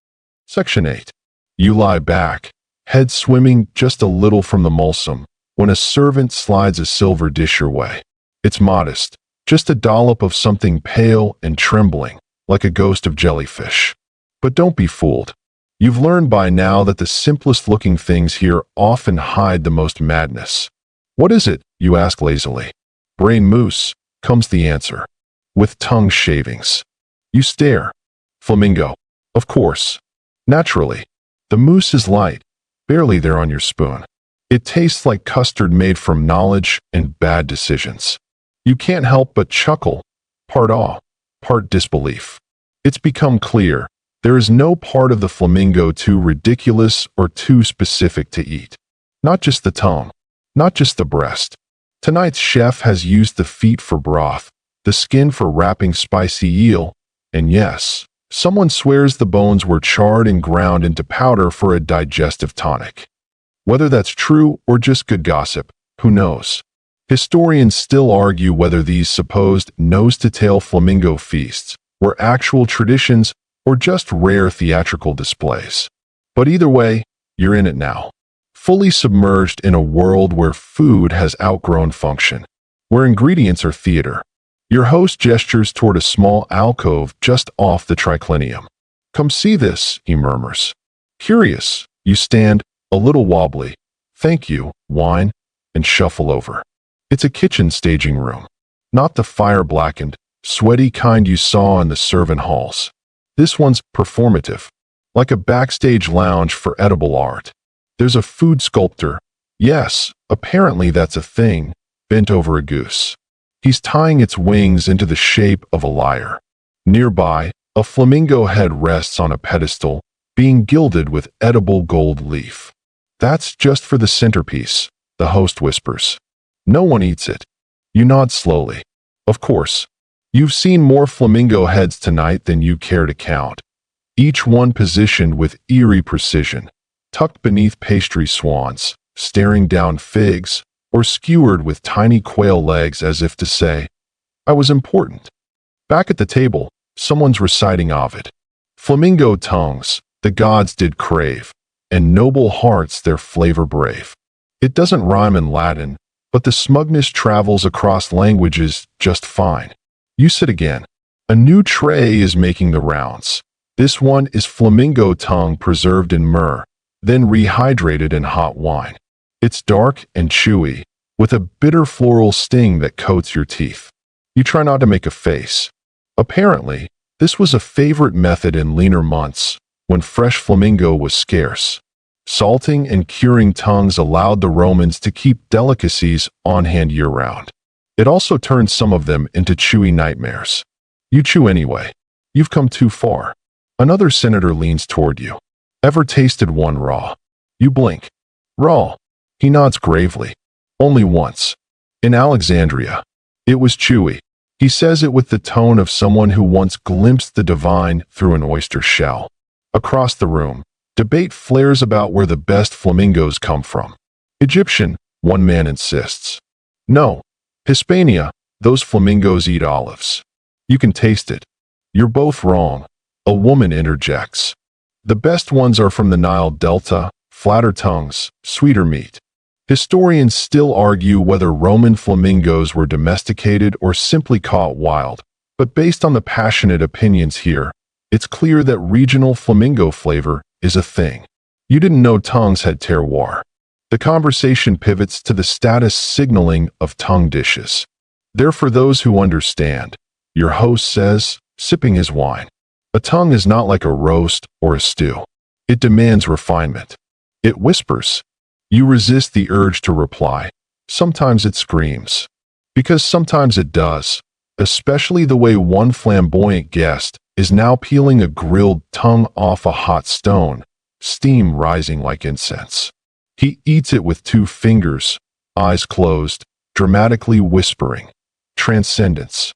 Section 8. You lie back, head swimming just a little from the mulsum, when a servant slides a silver dish your way. It's modest, just a dollop of something pale and trembling, like a ghost of jellyfish. But don't be fooled. You've learned by now that the simplest-looking things here often hide the most madness. What is it? You ask lazily. Brain mousse, comes the answer. With tongue shavings. You stare. Flamingo. Of course. Naturally. The mousse is light, barely there on your spoon. It tastes like custard made from knowledge and bad decisions. You can't help but chuckle, part awe, part disbelief. It's become clear, there is no part of the flamingo too ridiculous or too specific to eat. Not just the tongue, not just the breast. Tonight's chef has used the feet for broth, the skin for wrapping spicy eel, and yes, Someone swears the bones were charred and ground into powder for a digestive tonic. Whether that's true or just good gossip, who knows? Historians still argue whether these supposed nose-to-tail flamingo feasts were actual traditions or just rare theatrical displays. But either way, you're in it now. Fully submerged in a world where food has outgrown function, where ingredients are theater. Your host gestures toward a small alcove just off the triclinium. "Come see this," he murmurs. Curious, you stand, a little wobbly. "Thank you," whine, and shuffle over. It's a kitchen staging room. Not the fire-blackened, sweaty kind you saw in the servant halls. This one's performative, like a backstage lounge for edible art. There's a food sculptor. Yes, apparently that's a thing, bent over a goose. He's tying its wings into the shape of a lyre. Nearby, a flamingo head rests on a pedestal, being gilded with edible gold leaf. "That's just for the centerpiece," the host whispers. "No one eats it." You nod slowly. Of course. You've seen more flamingo heads tonight than you care to count. Each one positioned with eerie precision, tucked beneath pastry swans, staring down figs, or skewered with tiny quail legs as if to say, "I was important." Back at the table, someone's reciting Ovid. "Flamingo tongues, the gods did crave, and noble hearts their flavor brave." It doesn't rhyme in Latin, but the smugness travels across languages just fine. You sit again. A new tray is making the rounds. This one is flamingo tongue preserved in myrrh, then rehydrated in hot wine. It's dark and chewy, with a bitter floral sting that coats your teeth. You try not to make a face. Apparently, this was a favorite method in leaner months, when fresh flamingo was scarce. Salting and curing tongues allowed the Romans to keep delicacies on hand year-round. It also turned some of them into chewy nightmares. You chew anyway. You've come too far. Another senator leans toward you. "Ever tasted one raw?" You blink. "Raw?" He nods gravely. "Only once. In Alexandria. It was chewy." He says it with the tone of someone who once glimpsed the divine through an oyster shell. Across the room, debate flares about where the best flamingos come from. "Egyptian," one man insists. "No. Hispania, those flamingos eat olives." "You can taste it." "You're both wrong," a woman interjects. "The best ones are from the Nile Delta, flatter tongues, sweeter meat." Historians still argue whether Roman flamingos were domesticated or simply caught wild, but based on the passionate opinions here, it's clear that regional flamingo flavor is a thing. You didn't know tongues had terroir. The conversation pivots to the status signaling of tongue dishes. "They're for those who understand," your host says, sipping his wine. "A tongue is not like a roast or a stew. It demands refinement." It whispers. You resist the urge to reply. Sometimes it screams. Because sometimes it does, especially the way one flamboyant guest is now peeling a grilled tongue off a hot stone, steam rising like incense. He eats it with 2 fingers, eyes closed, dramatically whispering. Transcendence.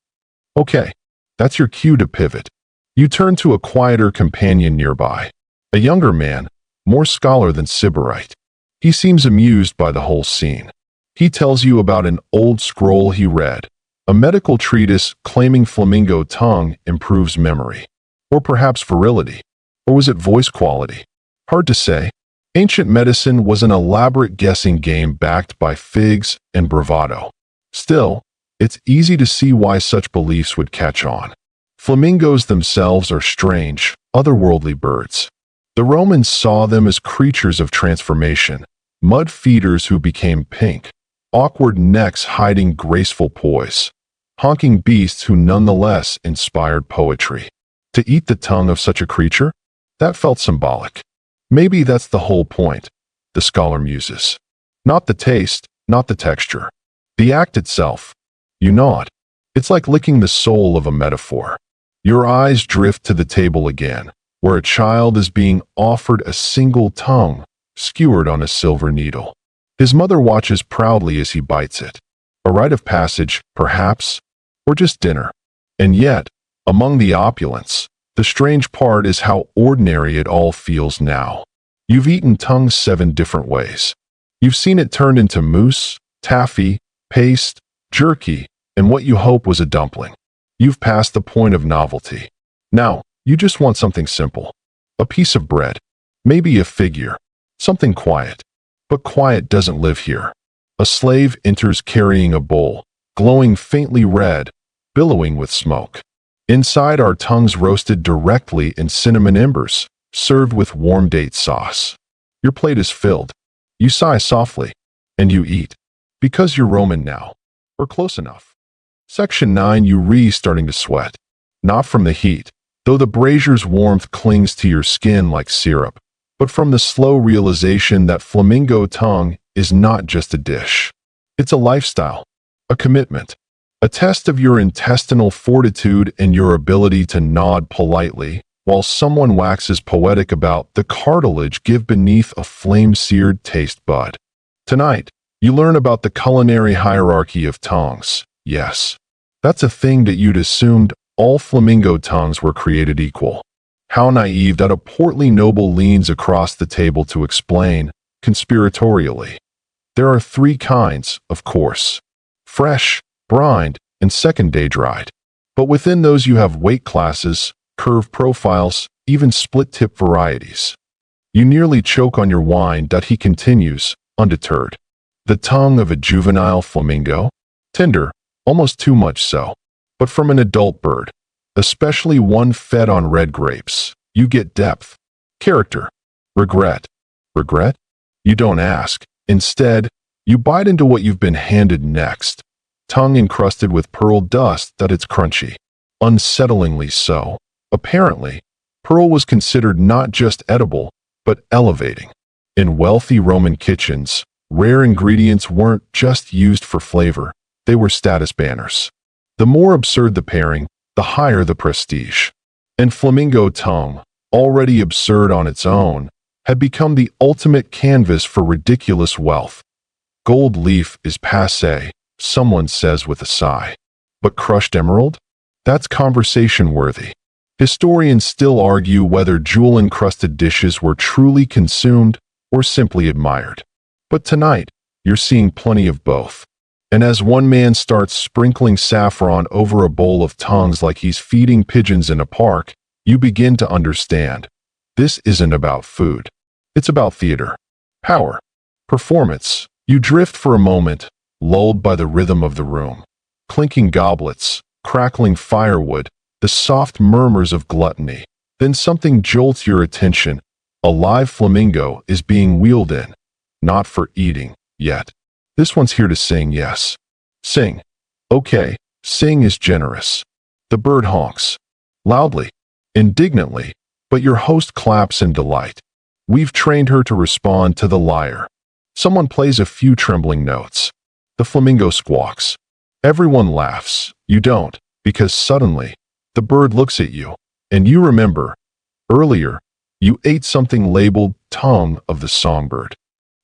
Okay, that's your cue to pivot. You turn to a quieter companion nearby. A younger man, more scholar than Sybarite. He seems amused by the whole scene. He tells you about an old scroll he read, a medical treatise claiming flamingo tongue improves memory. Or perhaps virility. Or was it voice quality? Hard to say. Ancient medicine was an elaborate guessing game backed by figs and bravado. Still, it's easy to see why such beliefs would catch on. Flamingos themselves are strange, otherworldly birds. The Romans saw them as creatures of transformation, mud feeders who became pink, awkward necks hiding graceful poise, honking beasts who nonetheless inspired poetry. To eat the tongue of such a creature? That felt symbolic. Maybe that's the whole point, the scholar muses. Not the taste, not the texture. The act itself. You nod. It's like licking the soul of a metaphor. Your eyes drift to the table again, where a child is being offered a single tongue, skewered on a silver needle. His mother watches proudly as he bites it. A rite of passage, perhaps, or just dinner. And yet, among the opulence, The strange part is how ordinary it all feels now. You've eaten tongue 7 different ways. You've seen it turned into mousse, taffy, paste, jerky, and what you hope was a dumpling. You've passed the point of novelty. Now, you just want something simple. A piece of bread. Maybe a figure. Something quiet. But quiet doesn't live here. A slave enters carrying a bowl, glowing faintly red, billowing with smoke. Inside are tongues roasted directly in cinnamon embers, served with warm date sauce. Your plate is filled. You sigh softly, and you eat. Because you're Roman now. Or close enough. Section 9. You starting to sweat. Not from the heat, though the brazier's warmth clings to your skin like syrup, but from the slow realization that flamingo tongue is not just a dish. It's a lifestyle, a commitment, a test of your intestinal fortitude and your ability to nod politely while someone waxes poetic about the cartilage give beneath a flame-seared taste bud. Tonight, you learn about the culinary hierarchy of tongues. Yes, that's a thing that you'd assumed all flamingo tongues were created equal. How naive that a portly noble leans across the table to explain, conspiratorially. There are 3 kinds, of course. Fresh, brined, and second-day dried. But within those you have weight classes, curved profiles, even split-tip varieties. You nearly choke on your wine, he continues, undeterred. The tongue of a juvenile flamingo? Tender, almost too much so. But from an adult bird, especially one fed on red grapes, you get depth, character, regret. Regret? You don't ask. Instead, you bite into what you've been handed next. Tongue encrusted with pearl dust that it's crunchy. Unsettlingly so. Apparently, pearl was considered not just edible, but elevating. In wealthy Roman kitchens, rare ingredients weren't just used for flavor, they were status banners. The more absurd the pairing, the higher the prestige. And flamingo tongue, already absurd on its own, had become the ultimate canvas for ridiculous wealth. Gold leaf is passé, someone says with a sigh. But crushed emerald? That's conversation-worthy. Historians still argue whether jewel-encrusted dishes were truly consumed or simply admired. But tonight, you're seeing plenty of both. And as one man starts sprinkling saffron over a bowl of tongues like he's feeding pigeons in a park, you begin to understand. This isn't about food. It's about theater, power, performance. You drift for a moment, lulled by the rhythm of the room. Clinking goblets, crackling firewood, the soft murmurs of gluttony. Then something jolts your attention. A live flamingo is being wheeled in. Not for eating, yet. This one's here to sing, yes. Sing. Okay, sing is generous. The bird honks. Loudly. Indignantly. But your host claps in delight. We've trained her to respond to the lyre. Someone plays a few trembling notes. The flamingo squawks. Everyone laughs. You don't, because suddenly, the bird looks at you, and you remember, earlier, you ate something labeled tongue of the songbird.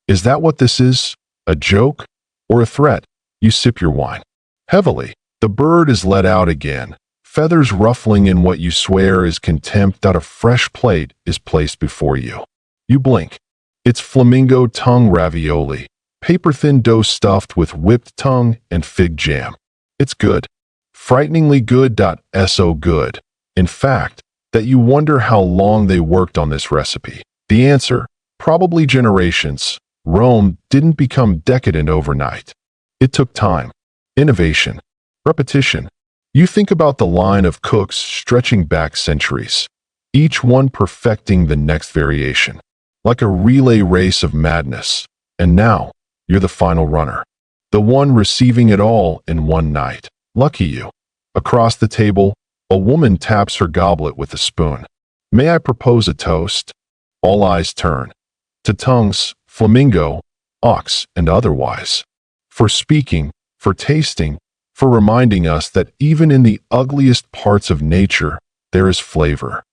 Is that what this is? A joke? Or a threat? You sip your wine. Heavily, the bird is let out again, feathers ruffling in what you swear is contempt that a fresh plate is placed before you. You blink. It's flamingo tongue ravioli, paper-thin dough stuffed with whipped tongue and fig jam. It's good. Frighteningly good. So good. In fact, that you wonder how long they worked on this recipe. The answer? Probably generations. Rome didn't become decadent overnight. It took time, innovation, repetition. You think about the line of cooks stretching back centuries, each one perfecting the next variation, like a relay race of madness. And now, you're the final runner, the one receiving it all in one night. Lucky you. Across the table, a woman taps her goblet with a spoon. May I propose a toast? All eyes turn. To tongues, flamingo, ox, and otherwise. For speaking, for tasting, for reminding us that even in the ugliest parts of nature, there is flavor.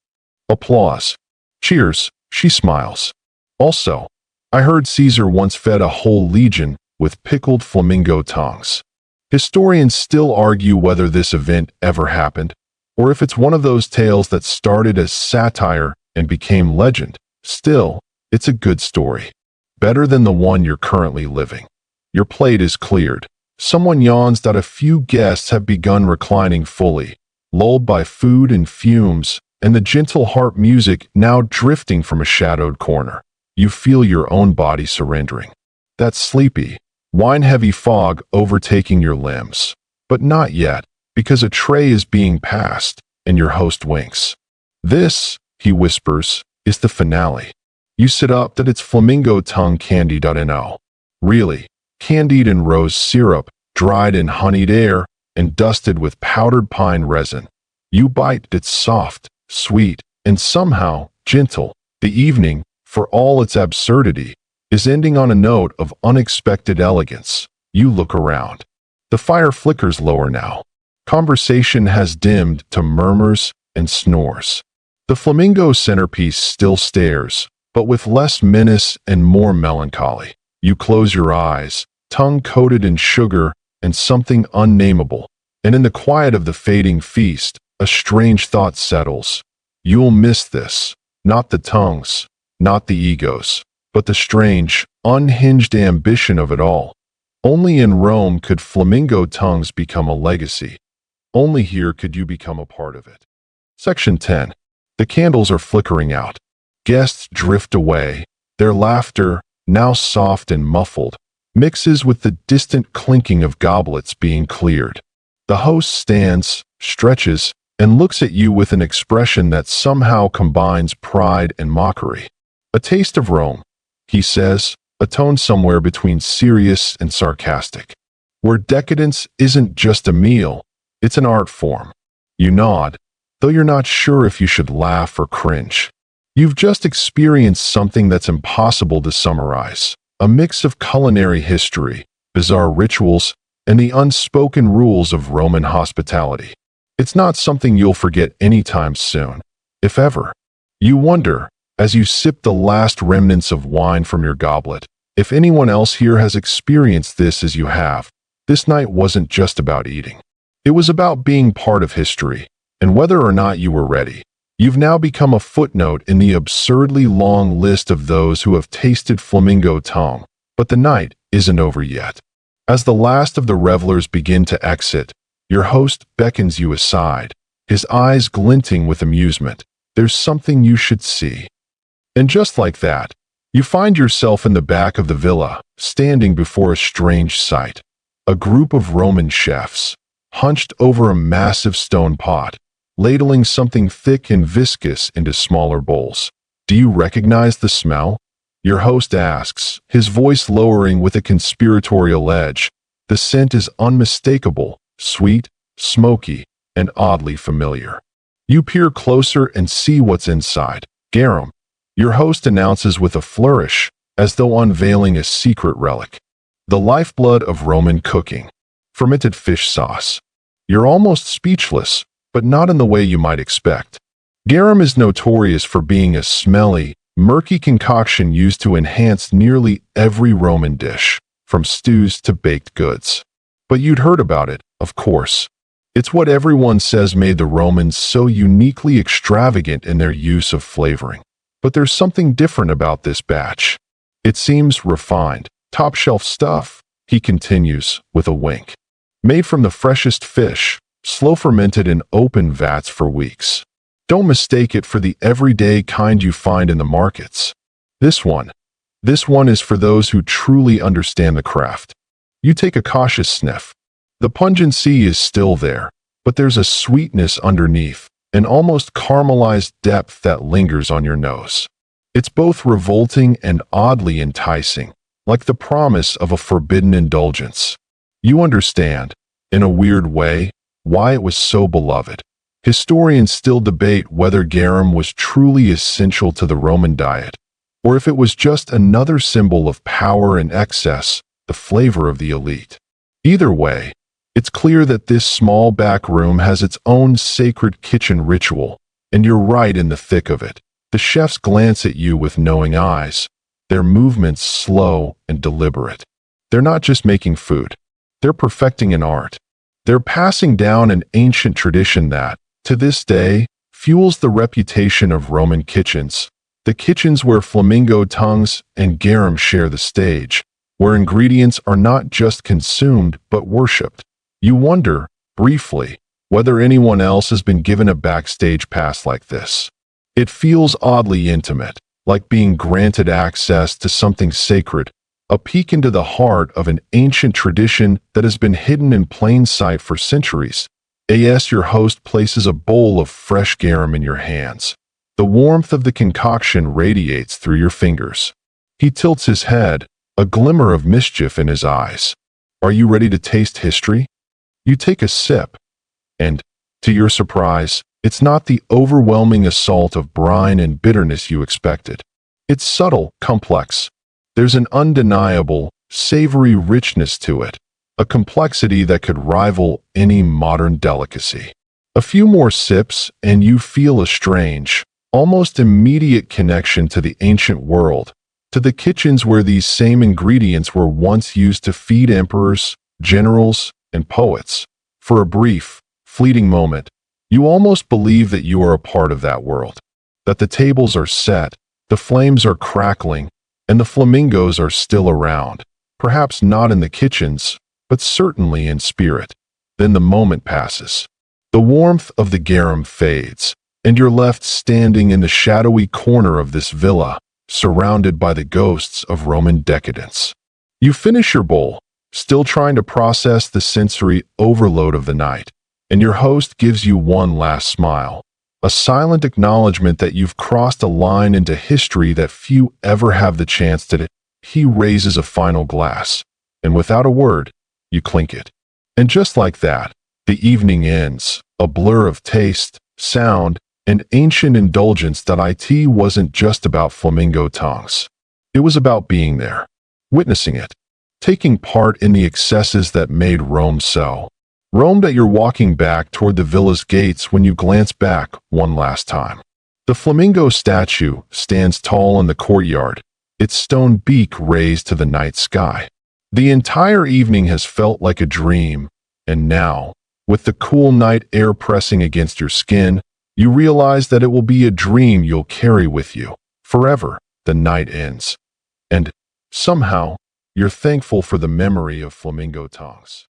Applause. Cheers, she smiles. Also, I heard Caesar once fed a whole legion with pickled flamingo tongues. Historians still argue whether this event ever happened, or if it's one of those tales that started as satire and became legend, still, it's a good story. Better than the one you're currently living. Your plate is cleared. Someone yawns that a few guests have begun reclining fully, lulled by food and fumes, and the gentle harp music now drifting from a shadowed corner. You feel your own body surrendering. That sleepy, wine-heavy fog overtaking your limbs. But not yet, because a tray is being passed, and your host winks. This, he whispers, is the finale. You sit up that it's flamingo tongue candy.no. Really, candied in rose syrup, dried in honeyed air, and dusted with powdered pine resin. You bite, it's soft, sweet, and somehow gentle. The evening, for all its absurdity, is ending on a note of unexpected elegance. You look around. The fire flickers lower now. Conversation has dimmed to murmurs and snores. The flamingo centerpiece still stares, but with less menace and more melancholy. You close your eyes, tongue coated in sugar and something unnameable, and in the quiet of the fading feast, a strange thought settles. You'll miss this, not the tongues, not the egos, but the strange, unhinged ambition of it all. Only in Rome could flamingo tongues become a legacy. Only here could you become a part of it. Section 10. The candles are flickering out. Guests drift away. Their laughter, now soft and muffled, mixes with the distant clinking of goblets being cleared. The host stands, stretches, and looks at you with an expression that somehow combines pride and mockery. A taste of Rome, he says, a tone somewhere between serious and sarcastic. Where decadence isn't just a meal, it's an art form. You nod, though you're not sure if you should laugh or cringe. You've just experienced something that's impossible to summarize. A mix of culinary history, bizarre rituals, and the unspoken rules of Roman hospitality. It's not something you'll forget anytime soon, if ever. You wonder, as you sip the last remnants of wine from your goblet, if anyone else here has experienced this as you have. This night wasn't just about eating. It was about being part of history, and whether or not you were ready, you've now become a footnote in the absurdly long list of those who have tasted flamingo tongue. But the night isn't over yet. As the last of the revelers begin to exit, your host beckons you aside, his eyes glinting with amusement. There's something you should see. And just like that, you find yourself in the back of the villa, standing before a strange sight. A group of Roman chefs, hunched over a massive stone pot, ladling something thick and viscous into smaller bowls. Do you recognize the smell? Your host asks, his voice lowering with a conspiratorial edge. The scent is unmistakable, sweet, smoky, and oddly familiar. You peer closer and see what's inside. Garum, your host announces with a flourish, as though unveiling a secret relic. The lifeblood of Roman cooking. Fermented fish sauce. You're almost speechless, but not in the way you might expect. Garum is notorious for being a smelly, murky concoction used to enhance nearly every Roman dish, from stews to baked goods. But you'd heard about it, of course. It's what everyone says made the Romans so uniquely extravagant in their use of flavoring. But there's something different about this batch. It seems refined, top-shelf stuff, he continues, with a wink. Made from the freshest fish, slow fermented in open vats for weeks. Don't mistake it for the everyday kind you find in the markets. This one is for those who truly understand the craft. You take a cautious sniff. The pungency is still there, but there's a sweetness underneath, an almost caramelized depth that lingers on your nose. It's both revolting and oddly enticing, like the promise of a forbidden indulgence. You understand, in a weird way, why it was so beloved. Historians still debate whether garum was truly essential to the Roman diet, or if it was just another symbol of power and excess, the flavor of the elite. Either way, it's clear that this small back room has its own sacred kitchen ritual, and you're right in the thick of it. The chefs glance at you with knowing eyes, their movements slow and deliberate. They're not just making food, they're perfecting an art. They're passing down an ancient tradition that, to this day, fuels the reputation of Roman kitchens, the kitchens where flamingo tongues and garum share the stage, where ingredients are not just consumed but worshipped. You wonder, briefly, whether anyone else has been given a backstage pass like this. It feels oddly intimate, like being granted access to something sacred, a peek into the heart of an ancient tradition that has been hidden in plain sight for centuries. As your host places a bowl of fresh garum in your hands, the warmth of the concoction radiates through your fingers. He tilts his head, a glimmer of mischief in his eyes. Are you ready to taste history? You take a sip, and, to your surprise, it's not the overwhelming assault of brine and bitterness you expected. It's subtle, complex. There's an undeniable, savory richness to it, a complexity that could rival any modern delicacy. A few more sips, and you feel a strange, almost immediate connection to the ancient world, to the kitchens where these same ingredients were once used to feed emperors, generals, and poets. For a brief, fleeting moment, you almost believe that you are a part of that world, that the tables are set, the flames are crackling, and the flamingos are still around, perhaps not in the kitchens, but certainly in spirit. Then the moment passes. The warmth of the garum fades, and you're left standing in the shadowy corner of this villa, surrounded by the ghosts of Roman decadence. You finish your bowl, still trying to process the sensory overload of the night, and your host gives you one last smile, a silent acknowledgement that you've crossed a line into history that few ever have the chance to. He raises a final glass, and without a word, you clink it. And just like that, the evening ends, a blur of taste, sound, and ancient indulgence. It wasn't just about flamingo tongues. It was about being there, witnessing it, taking part in the excesses that made Rome so. Rome that you're walking back toward the villa's gates when you glance back one last time. The flamingo statue stands tall in the courtyard, its stone beak raised to the night sky. The entire evening has felt like a dream, and now, with the cool night air pressing against your skin, you realize that it will be a dream you'll carry with you forever. The night ends, and, somehow, you're thankful for the memory of flamingo tongues.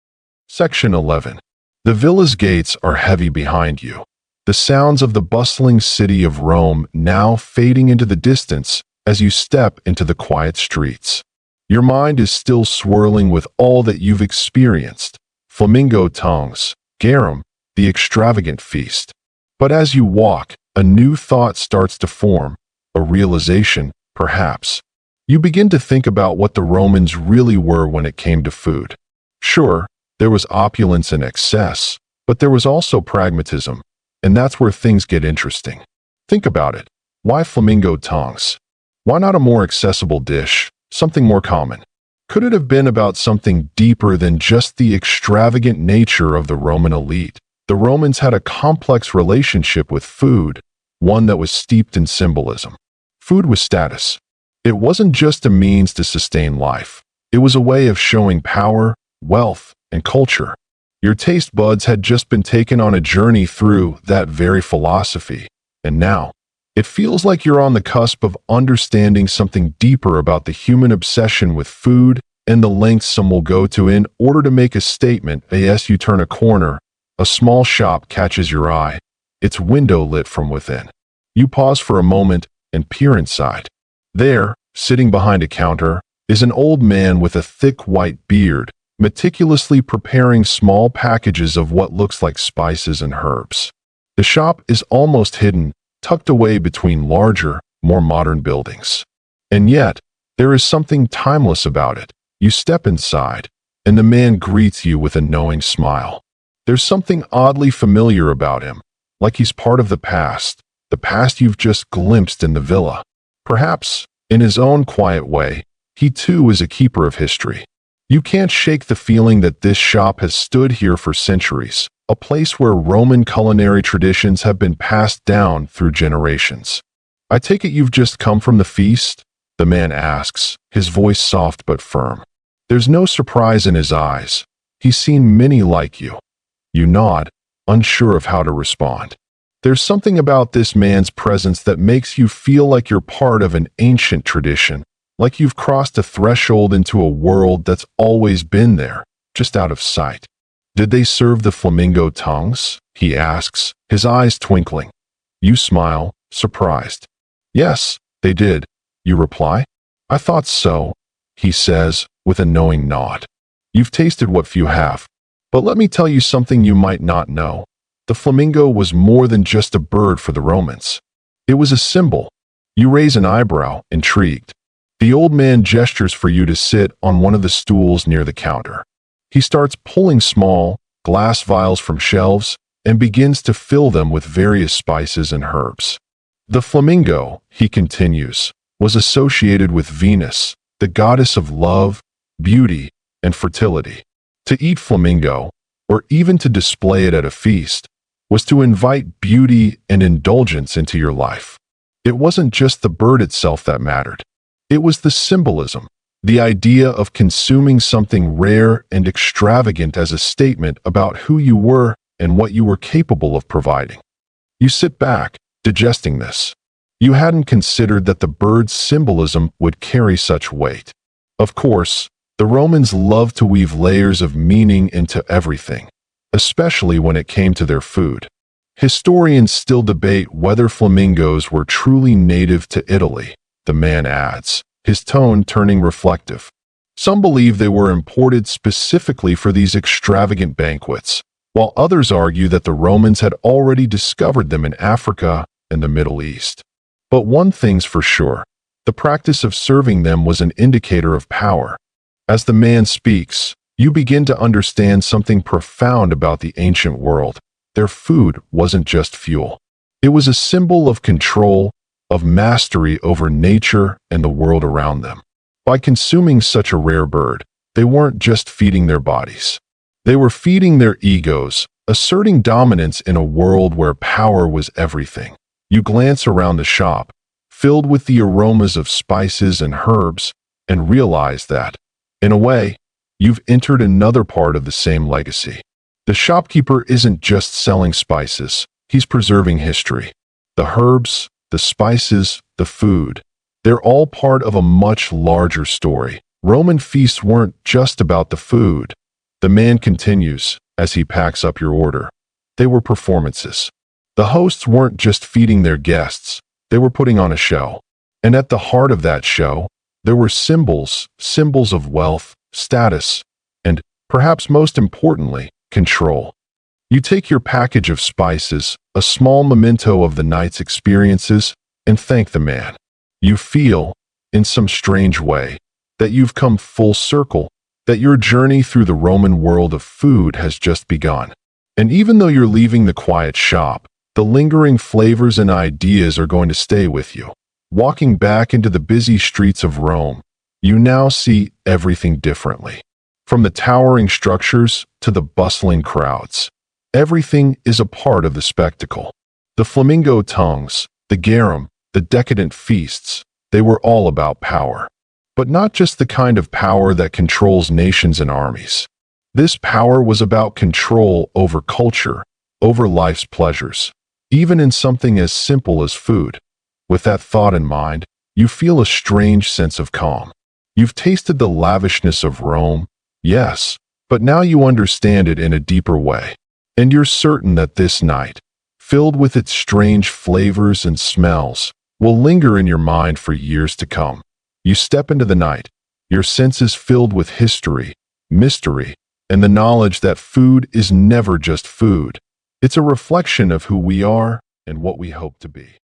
Section 11. The villa's gates are heavy behind you, the sounds of the bustling city of Rome now fading into the distance as you step into the quiet streets. Your mind is still swirling with all that you've experienced: flamingo tongues, garum, the extravagant feast. But as you walk, a new thought starts to form, a realization, perhaps. You begin to think about what the Romans really were when it came to food. Sure, there was opulence and excess, but there was also pragmatism, and that's where things get interesting. Think about it. Why flamingo tongues? Why not a more accessible dish, something more common? Could it have been about something deeper than just the extravagant nature of the Roman elite? The Romans had a complex relationship with food, one that was steeped in symbolism. Food was status. It wasn't just a means to sustain life. It was a way of showing power, wealth, and culture. Your taste buds had just been taken on a journey through that very philosophy, and now, it feels like you're on the cusp of understanding something deeper about the human obsession with food and the lengths some will go to in order to make a statement. As you turn a corner, a small shop catches your eye, its window lit from within. You pause for a moment and peer inside. There, sitting behind a counter, is an old man with a thick white beard, meticulously preparing small packages of what looks like spices and herbs. The shop is almost hidden, tucked away between larger, more modern buildings. And yet, there is something timeless about it. You step inside, and the man greets you with a knowing smile. There's something oddly familiar about him, like he's part of the past you've just glimpsed in the villa. Perhaps, in his own quiet way, he too is a keeper of history. You can't shake the feeling that this shop has stood here for centuries, a place where Roman culinary traditions have been passed down through generations. I take it you've just come from the feast? The man asks, his voice soft but firm. There's no surprise in his eyes. He's seen many like you. You nod, unsure of how to respond. There's something about this man's presence that makes you feel like you're part of an ancient tradition, like you've crossed a threshold into a world that's always been there, just out of sight. "Did they serve the flamingo tongues?" he asks, his eyes twinkling. You smile, surprised. "Yes, they did," you reply. "I thought so," he says, with a knowing nod. "You've tasted what few have. But let me tell you something you might not know. The flamingo was more than just a bird for the Romans. It was a symbol." You raise an eyebrow, intrigued. The old man gestures for you to sit on one of the stools near the counter. He starts pulling small, glass vials from shelves and begins to fill them with various spices and herbs. "The flamingo," he continues, "was associated with Venus, the goddess of love, beauty, and fertility. To eat flamingo, or even to display it at a feast, was to invite beauty and indulgence into your life. It wasn't just the bird itself that mattered. It was the symbolism, the idea of consuming something rare and extravagant as a statement about who you were and what you were capable of providing." You sit back, digesting this. You hadn't considered that the bird's symbolism would carry such weight. Of course, the Romans loved to weave layers of meaning into everything, especially when it came to their food. Historians still debate whether flamingos were truly native to Italy, the man adds, his tone turning reflective. Some believe they were imported specifically for these extravagant banquets, while others argue that the Romans had already discovered them in Africa and the Middle East. But one thing's for sure, the practice of serving them was an indicator of power. As the man speaks, you begin to understand something profound about the ancient world. Their food wasn't just fuel. It was a symbol of control, of mastery over nature and the world around them. By consuming such a rare bird, they weren't just feeding their bodies. They were feeding their egos, asserting dominance in a world where power was everything. You glance around the shop, filled with the aromas of spices and herbs, and realize that, in a way, you've entered another part of the same legacy. The shopkeeper isn't just selling spices, he's preserving history. The herbs, the spices, the food, they're all part of a much larger story. Roman feasts weren't just about the food. The man continues, as he packs up your order. They were performances. The hosts weren't just feeding their guests, they were putting on a show. And at the heart of that show, there were symbols of wealth, status, and, perhaps most importantly, control. You take your package of spices, a small memento of the night's experiences, and thank the man. You feel, in some strange way, that you've come full circle, that your journey through the Roman world of food has just begun. And even though you're leaving the quiet shop, the lingering flavors and ideas are going to stay with you. Walking back into the busy streets of Rome, you now see everything differently. From the towering structures to the bustling crowds, everything is a part of the spectacle. The flamingo tongues, the garum, the decadent feasts, they were all about power. But not just the kind of power that controls nations and armies. This power was about control over culture, over life's pleasures, even in something as simple as food. With that thought in mind, you feel a strange sense of calm. You've tasted the lavishness of Rome, yes, but now you understand it in a deeper way. And you're certain that this night, filled with its strange flavors and smells, will linger in your mind for years to come. You step into the night, your senses filled with history, mystery, and the knowledge that food is never just food. It's a reflection of who we are and what we hope to be.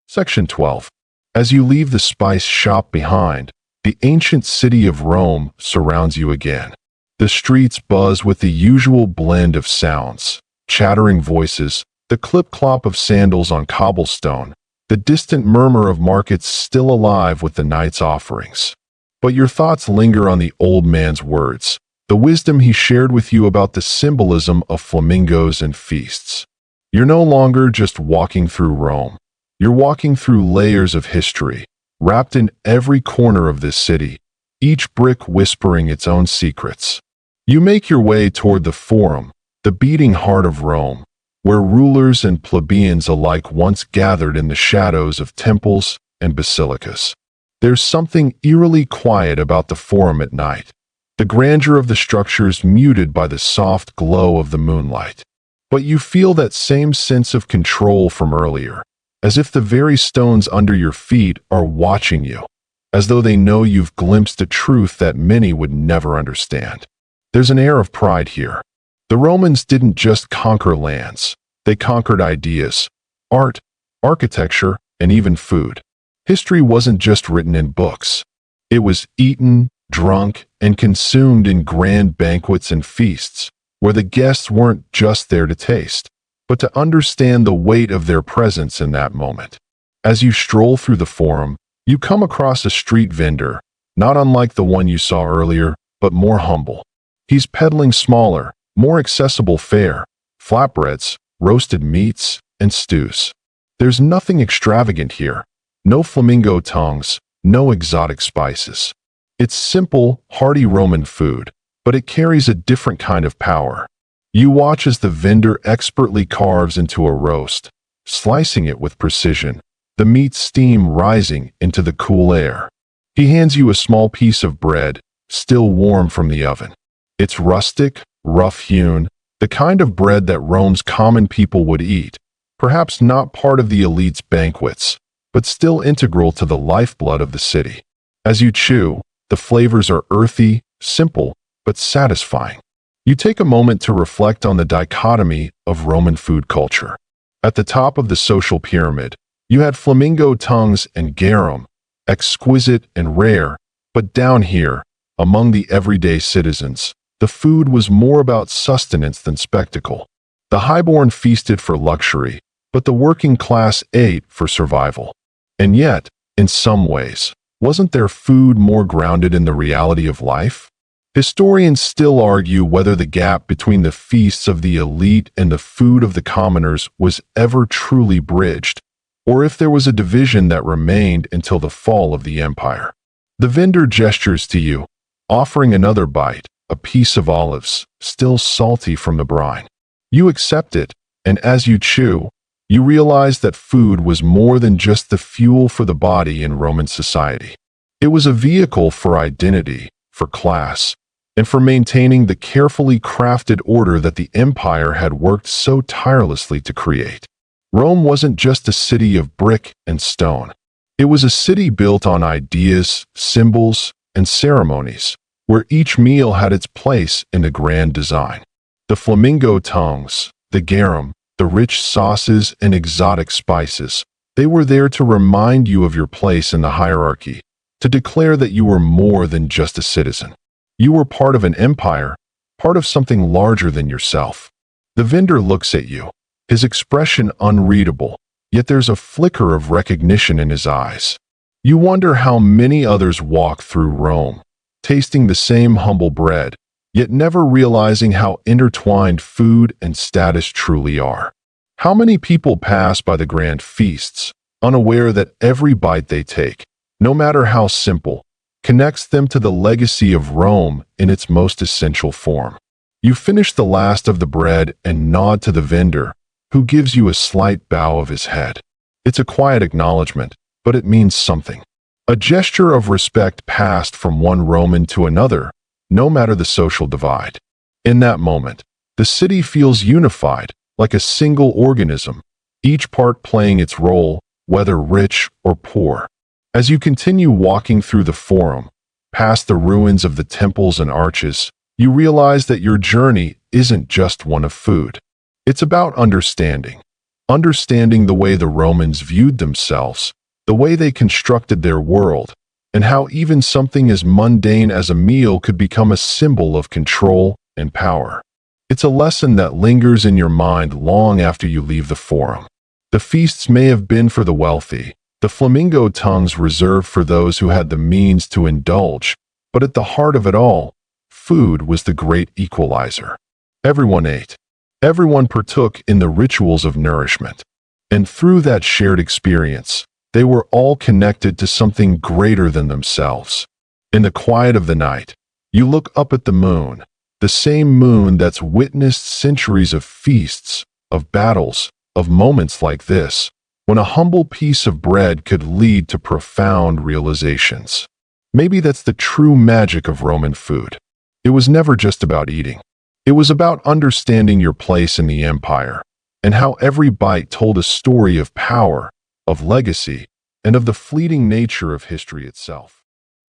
Section 12. As you leave the spice shop behind, the ancient city of Rome surrounds you again. The streets buzz with the usual blend of sounds, chattering voices, the clip-clop of sandals on cobblestone, the distant murmur of markets still alive with the night's offerings. But your thoughts linger on the old man's words, the wisdom he shared with you about the symbolism of flamingos and feasts. You're no longer just walking through Rome. You're walking through layers of history, wrapped in every corner of this city, each brick whispering its own secrets. You make your way toward the Forum, the beating heart of Rome, where rulers and plebeians alike once gathered in the shadows of temples and basilicas. There's something eerily quiet about the forum at night, the grandeur of the structures muted by the soft glow of the moonlight. But you feel that same sense of control from earlier, as if the very stones under your feet are watching you, as though they know you've glimpsed a truth that many would never understand. There's an air of pride here. The Romans didn't just conquer lands, they conquered ideas, art, architecture, and even food. History wasn't just written in books. It was eaten, drunk, and consumed in grand banquets and feasts, where the guests weren't just there to taste, but to understand the weight of their presence in that moment. As you stroll through the forum, you come across a street vendor, not unlike the one you saw earlier, but more humble. He's peddling smaller, more accessible fare, flatbreads, roasted meats, and stews. There's nothing extravagant here. No flamingo tongues, no exotic spices. It's simple, hearty Roman food, but it carries a different kind of power. You watch as the vendor expertly carves into a roast, slicing it with precision, the meat steam rising into the cool air. He hands you a small piece of bread, still warm from the oven. It's rustic, rough-hewn, the kind of bread that Rome's common people would eat, perhaps not part of the elite's banquets, but still integral to the lifeblood of the city. As you chew, the flavors are earthy, simple, but satisfying. You take a moment to reflect on the dichotomy of Roman food culture. At the top of the social pyramid, you had flamingo tongues and garum, exquisite and rare, but down here, among the everyday citizens, the food was more about sustenance than spectacle. The highborn feasted for luxury, but the working class ate for survival. And yet, in some ways, wasn't their food more grounded in the reality of life? Historians still argue whether the gap between the feasts of the elite and the food of the commoners was ever truly bridged, or if there was a division that remained until the fall of the empire. The vendor gestures to you, offering another bite, a piece of olives, still salty from the brine. You accept it, and as you chew, you realize that food was more than just the fuel for the body in Roman society. It was a vehicle for identity, for class, and for maintaining the carefully crafted order that the empire had worked so tirelessly to create. Rome wasn't just a city of brick and stone. It was a city built on ideas, symbols, and ceremonies, where each meal had its place in the grand design. The flamingo tongues, the garum, the rich sauces and exotic spices, they were there to remind you of your place in the hierarchy, to declare that you were more than just a citizen. You were part of an empire, part of something larger than yourself. The vendor looks at you, his expression unreadable, yet there's a flicker of recognition in his eyes. You wonder how many others walk through Rome, tasting the same humble bread, yet never realizing how intertwined food and status truly are. How many people pass by the grand feasts, unaware that every bite they take, no matter how simple, connects them to the legacy of Rome in its most essential form. You finish the last of the bread and nod to the vendor, who gives you a slight bow of his head. It's a quiet acknowledgement, but it means something. A gesture of respect passed from one Roman to another, no matter the social divide. In that moment, the city feels unified, like a single organism, each part playing its role, whether rich or poor. As you continue walking through the forum, past the ruins of the temples and arches, you realize that your journey isn't just one of food. It's about understanding the way the Romans viewed themselves, the way they constructed their world, and how even something as mundane as a meal could become a symbol of control and power. It's a lesson that lingers in your mind long after you leave the forum. The feasts may have been for the wealthy, the flamingo tongues reserved for those who had the means to indulge, but at the heart of it all, food was the great equalizer. Everyone ate. Everyone partook in the rituals of nourishment. And through that shared experience, they were all connected to something greater than themselves. In the quiet of the night, you look up at the moon, the same moon that's witnessed centuries of feasts, of battles, of moments like this, when a humble piece of bread could lead to profound realizations. Maybe that's the true magic of Roman food. It was never just about eating. It was about understanding your place in the empire, and how every bite told a story of power, of legacy, and of the fleeting nature of history itself.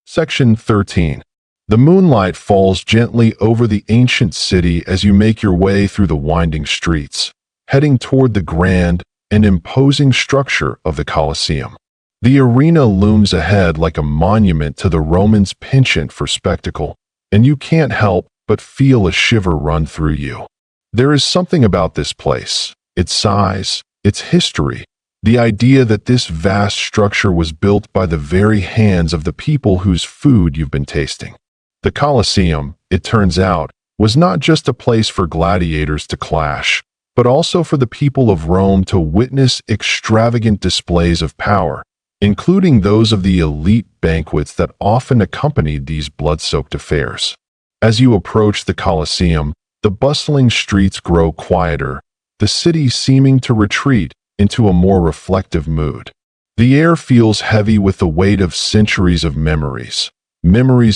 Section 13. The moonlight falls gently over the ancient city as you make your way through the winding streets, heading toward the grand and imposing structure of the Colosseum. The arena looms ahead like a monument to the Romans' penchant for spectacle, and you can't help but feel a shiver run through you. There is something about this place, its size, its history, the idea that this vast structure was built by the very hands of the people whose food you've been tasting. The Colosseum, it turns out, was not just a place for gladiators to clash, but also for the people of Rome to witness extravagant displays of power, including those of the elite banquets that often accompanied these blood-soaked affairs. As you approach the Colosseum, the bustling streets grow quieter, the city seeming to retreat into a more reflective mood. The air feels heavy with the weight of centuries of memories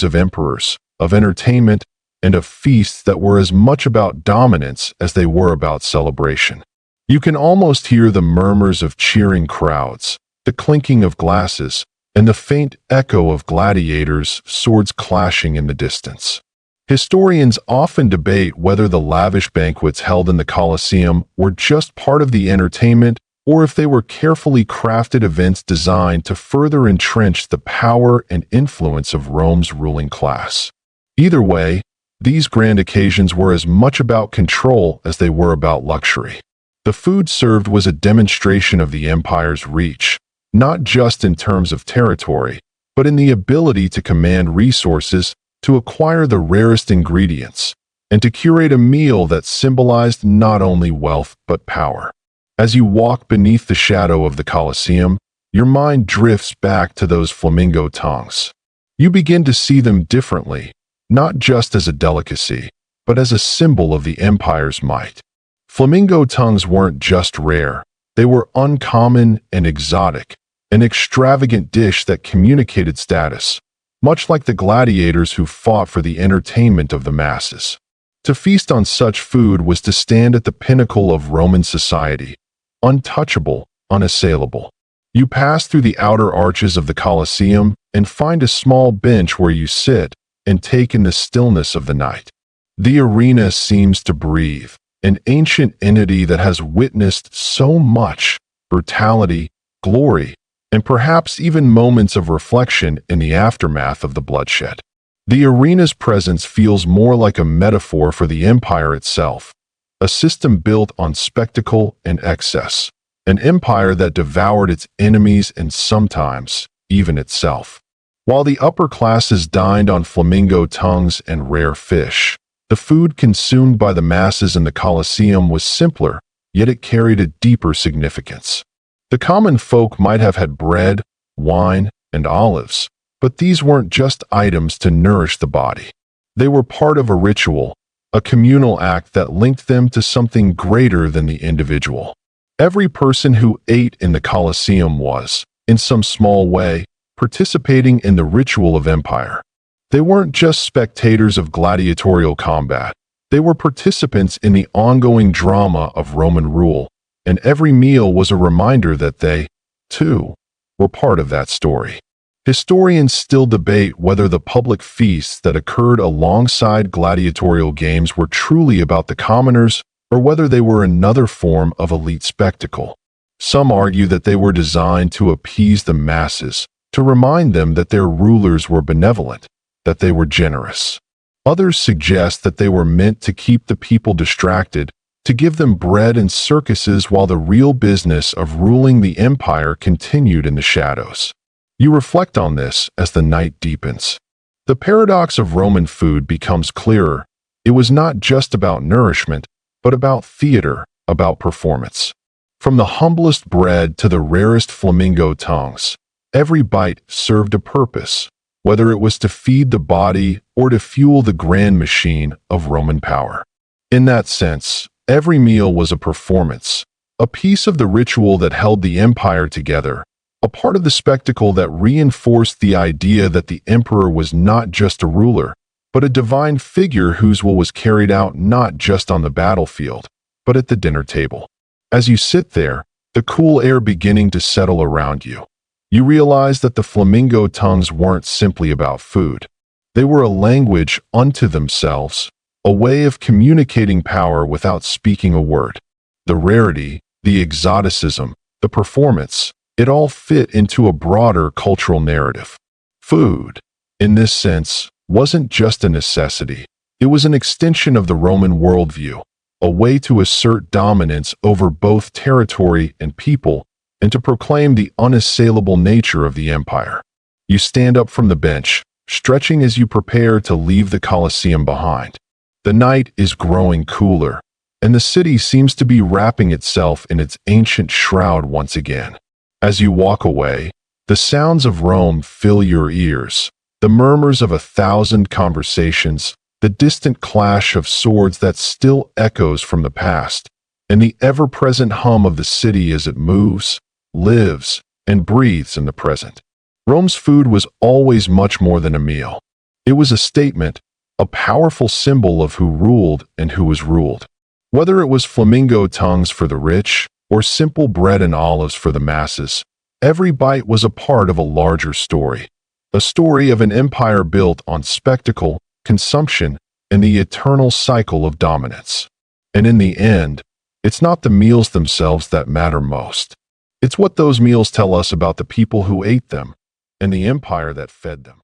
of emperors, of entertainment, and of feasts that were as much about dominance as they were about celebration. You can almost hear the murmurs of cheering crowds, the clinking of glasses, and the faint echo of gladiators' swords clashing in the distance. Historians often debate whether the lavish banquets held in the Colosseum were just part of the entertainment or if they were carefully crafted events designed to further entrench the power and influence of Rome's ruling class. Either way, these grand occasions were as much about control as they were about luxury. The food served was a demonstration of the empire's reach, not just in terms of territory, but in the ability to command resources, to acquire the rarest ingredients, and to curate a meal that symbolized not only wealth but power. As you walk beneath the shadow of the Colosseum, your mind drifts back to those flamingo tongues. You begin to see them differently, not just as a delicacy, but as a symbol of the empire's might. Flamingo tongues weren't just rare, they were uncommon and exotic, an extravagant dish that communicated status, much like the gladiators who fought for the entertainment of the masses. To feast on such food was to stand at the pinnacle of Roman society, untouchable, unassailable. You pass through the outer arches of the Colosseum and find a small bench where you sit and take in the stillness of the night. The arena seems to breathe, an ancient entity that has witnessed so much brutality, glory, and perhaps even moments of reflection in the aftermath of the bloodshed. The arena's presence feels more like a metaphor for the empire itself, a system built on spectacle and excess, an empire that devoured its enemies and sometimes even itself. While the upper classes dined on flamingo tongues and rare fish, the food consumed by the masses in the Colosseum was simpler, yet it carried a deeper significance. The common folk might have had bread, wine, and olives, but these weren't just items to nourish the body. They were part of a ritual, a communal act that linked them to something greater than the individual. Every person who ate in the Colosseum was, in some small way, participating in the ritual of empire. They weren't just spectators of gladiatorial combat. They were participants in the ongoing drama of Roman rule, and every meal was a reminder that they, too, were part of that story. Historians still debate whether the public feasts that occurred alongside gladiatorial games were truly about the commoners or whether they were another form of elite spectacle. Some argue that they were designed to appease the masses, to remind them that their rulers were benevolent, that they were generous. Others suggest that they were meant to keep the people distracted, to give them bread and circuses while the real business of ruling the empire continued in the shadows. You reflect on this as the night deepens. The paradox of Roman food becomes clearer. It was not just about nourishment, but about theater, about performance. From the humblest bread to the rarest flamingo tongues, every bite served a purpose, whether it was to feed the body or to fuel the grand machine of Roman power. In that sense, Every meal was a performance, a piece of the ritual that held the empire together, a part of the spectacle that reinforced the idea that the emperor was not just a ruler, but a divine figure whose will was carried out not just on the battlefield, but at the dinner table. As you sit there, the cool air beginning to settle around you, you realize that the flamingo tongues weren't simply about food. They were a language unto themselves, a way of communicating power without speaking a word. The rarity, the exoticism, the performance, it all fit into a broader cultural narrative. Food, in this sense, wasn't just a necessity. It was an extension of the Roman worldview, a way to assert dominance over both territory and people, and to proclaim the unassailable nature of the empire. You stand up from the bench, stretching as you prepare to leave the Colosseum behind. The night is growing cooler, and the city seems to be wrapping itself in its ancient shroud once again. As you walk away, the sounds of Rome fill your ears, the murmurs of 1,000 conversations, the distant clash of swords that still echoes from the past, and the ever-present hum of the city as it moves, lives, and breathes in the present. Rome's food was always much more than a meal. It was a statement, a powerful symbol of who ruled and who was ruled. Whether it was flamingo tongues for the rich or simple bread and olives for the masses, every bite was a part of a larger story. A story of an empire built on spectacle, consumption, and the eternal cycle of dominance. And in the end, it's not the meals themselves that matter most. It's what those meals tell us about the people who ate them and the empire that fed them.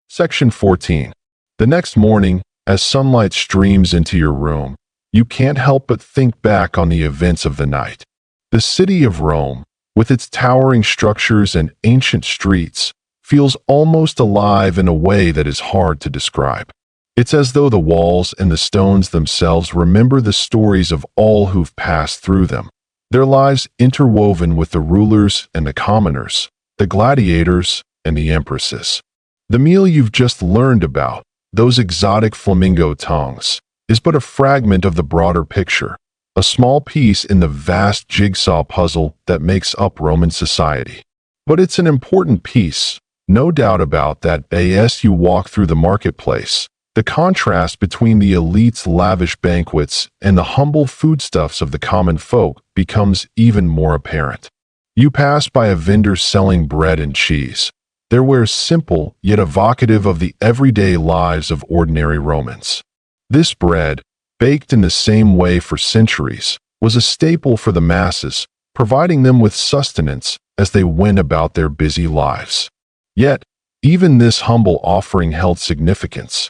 Section 14. The next morning, as sunlight streams into your room, you can't help but think back on the events of the night. The city of Rome, with its towering structures and ancient streets, feels almost alive in a way that is hard to describe. It's as though the walls and the stones themselves remember the stories of all who've passed through them, their lives interwoven with the rulers and the commoners, the gladiators and the empresses. The meal you've just learned about, those exotic flamingo tongues, is but a fragment of the broader picture, a small piece in the vast jigsaw puzzle that makes up Roman society. But it's an important piece, no doubt about that. As you walk through the marketplace, the contrast between the elite's lavish banquets and the humble foodstuffs of the common folk becomes even more apparent. You pass by a vendor selling bread and cheese, their wares simple yet evocative of the everyday lives of ordinary Romans. This bread, baked in the same way for centuries, was a staple for the masses, providing them with sustenance as they went about their busy lives. Yet, even this humble offering held significance.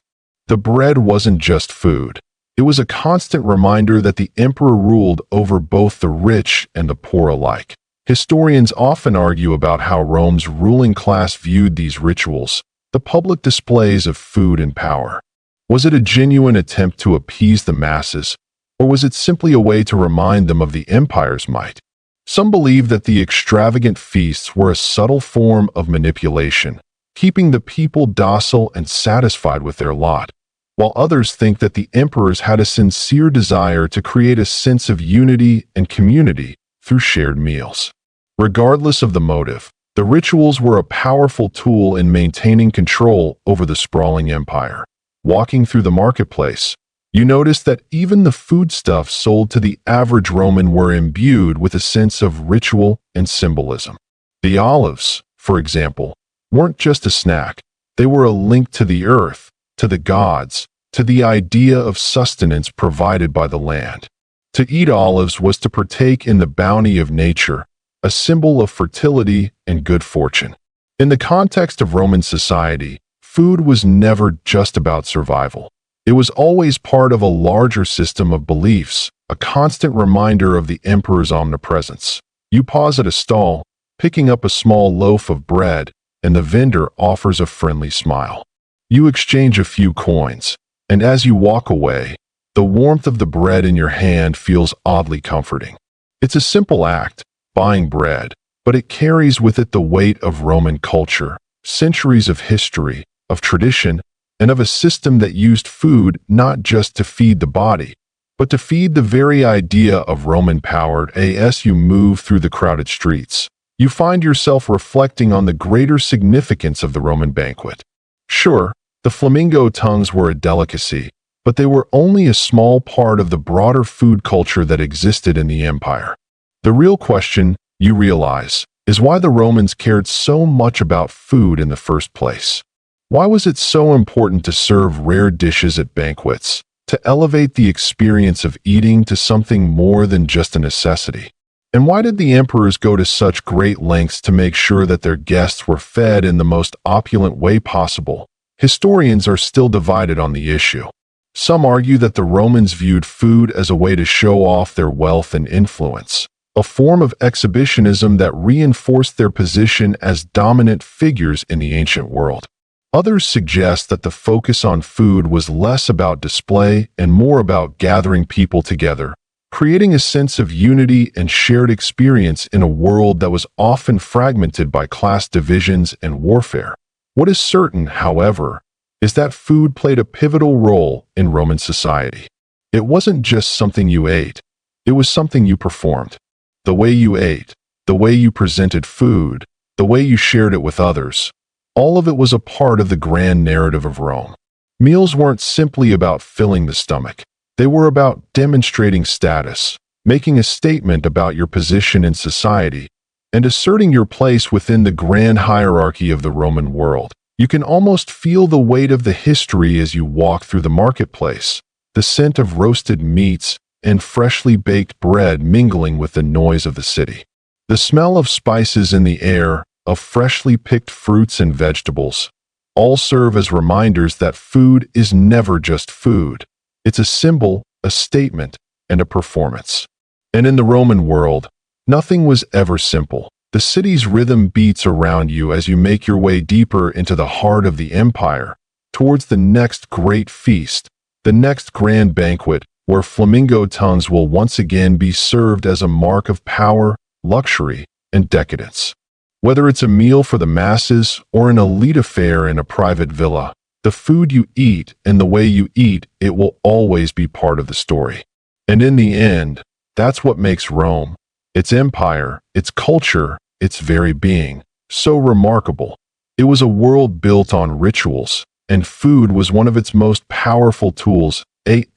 The bread wasn't just food. It was a constant reminder that the emperor ruled over both the rich and the poor alike. Historians often argue about how Rome's ruling class viewed these rituals, the public displays of food and power. Was it a genuine attempt to appease the masses, or was it simply a way to remind them of the empire's might? Some believe that the extravagant feasts were a subtle form of manipulation, keeping the people docile and satisfied with their lot, while others think that the emperors had a sincere desire to create a sense of unity and community through shared meals. Regardless of the motive, the rituals were a powerful tool in maintaining control over the sprawling empire. Walking through the marketplace, you notice that even the foodstuffs sold to the average Roman were imbued with a sense of ritual and symbolism. The olives, for example, weren't just a snack. They were a link to the earth, to the gods, to the idea of sustenance provided by the land. To eat olives was to partake in the bounty of nature, a symbol of fertility and good fortune. In the context of Roman society, food was never just about survival. It was always part of a larger system of beliefs, a constant reminder of the emperor's omnipresence. You pause at a stall, picking up a small loaf of bread, and the vendor offers a friendly smile. You exchange a few coins, and as you walk away, the warmth of the bread in your hand feels oddly comforting. It's a simple act, buying bread, but it carries with it the weight of Roman culture, centuries of history, of tradition, and of a system that used food not just to feed the body, but to feed the very idea of Roman power. As you move through the crowded streets, you find yourself reflecting on the greater significance of the Roman banquet. Sure, the flamingo tongues were a delicacy, but they were only a small part of the broader food culture that existed in the empire. The real question, you realize, is why the Romans cared so much about food in the first place. Why was it so important to serve rare dishes at banquets, to elevate the experience of eating to something more than just a necessity? And why did the emperors go to such great lengths to make sure that their guests were fed in the most opulent way possible? Historians are still divided on the issue. Some argue that the Romans viewed food as a way to show off their wealth and influence, a form of exhibitionism that reinforced their position as dominant figures in the ancient world. Others suggest that the focus on food was less about display and more about gathering people together, creating a sense of unity and shared experience in a world that was often fragmented by class divisions and warfare. What is certain, however, is that food played a pivotal role in Roman society. It wasn't just something you ate, it was something you performed. The way you ate, the way you presented food, the way you shared it with others, all of it was a part of the grand narrative of Rome. Meals weren't simply about filling the stomach. They were about demonstrating status, making a statement about your position in society, and asserting your place within the grand hierarchy of the Roman world. You can almost feel the weight of the history as you walk through the marketplace, the scent of roasted meats and freshly baked bread mingling with the noise of the city. The smell of spices in the air, of freshly picked fruits and vegetables, all serve as reminders that food is never just food. It's a symbol, a statement, and a performance. And in the Roman world, nothing was ever simple. The city's rhythm beats around you as you make your way deeper into the heart of the empire, towards the next great feast, the next grand banquet, where flamingo tongues will once again be served as a mark of power, luxury, and decadence. Whether it's a meal for the masses or an elite affair in a private villa, the food you eat and the way you eat it will always be part of the story. And in the end, that's what makes Rome, its empire, its culture, its very being, so remarkable. It was a world built on rituals, and food was one of its most powerful tools.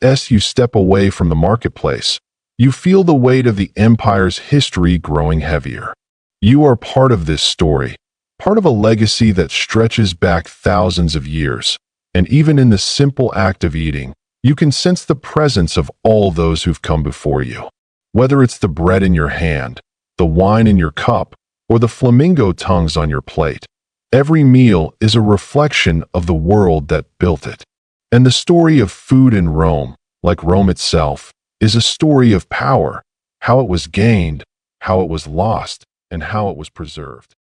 As you step away from the marketplace, you feel the weight of the empire's history growing heavier. You are part of this story, part of a legacy that stretches back thousands of years, and even in the simple act of eating, you can sense the presence of all those who've come before you. Whether it's the bread in your hand, the wine in your cup, or the flamingo tongues on your plate, every meal is a reflection of the world that built it. And the story of food in Rome, like Rome itself, is a story of power, how it was gained, how it was lost, and how it was preserved.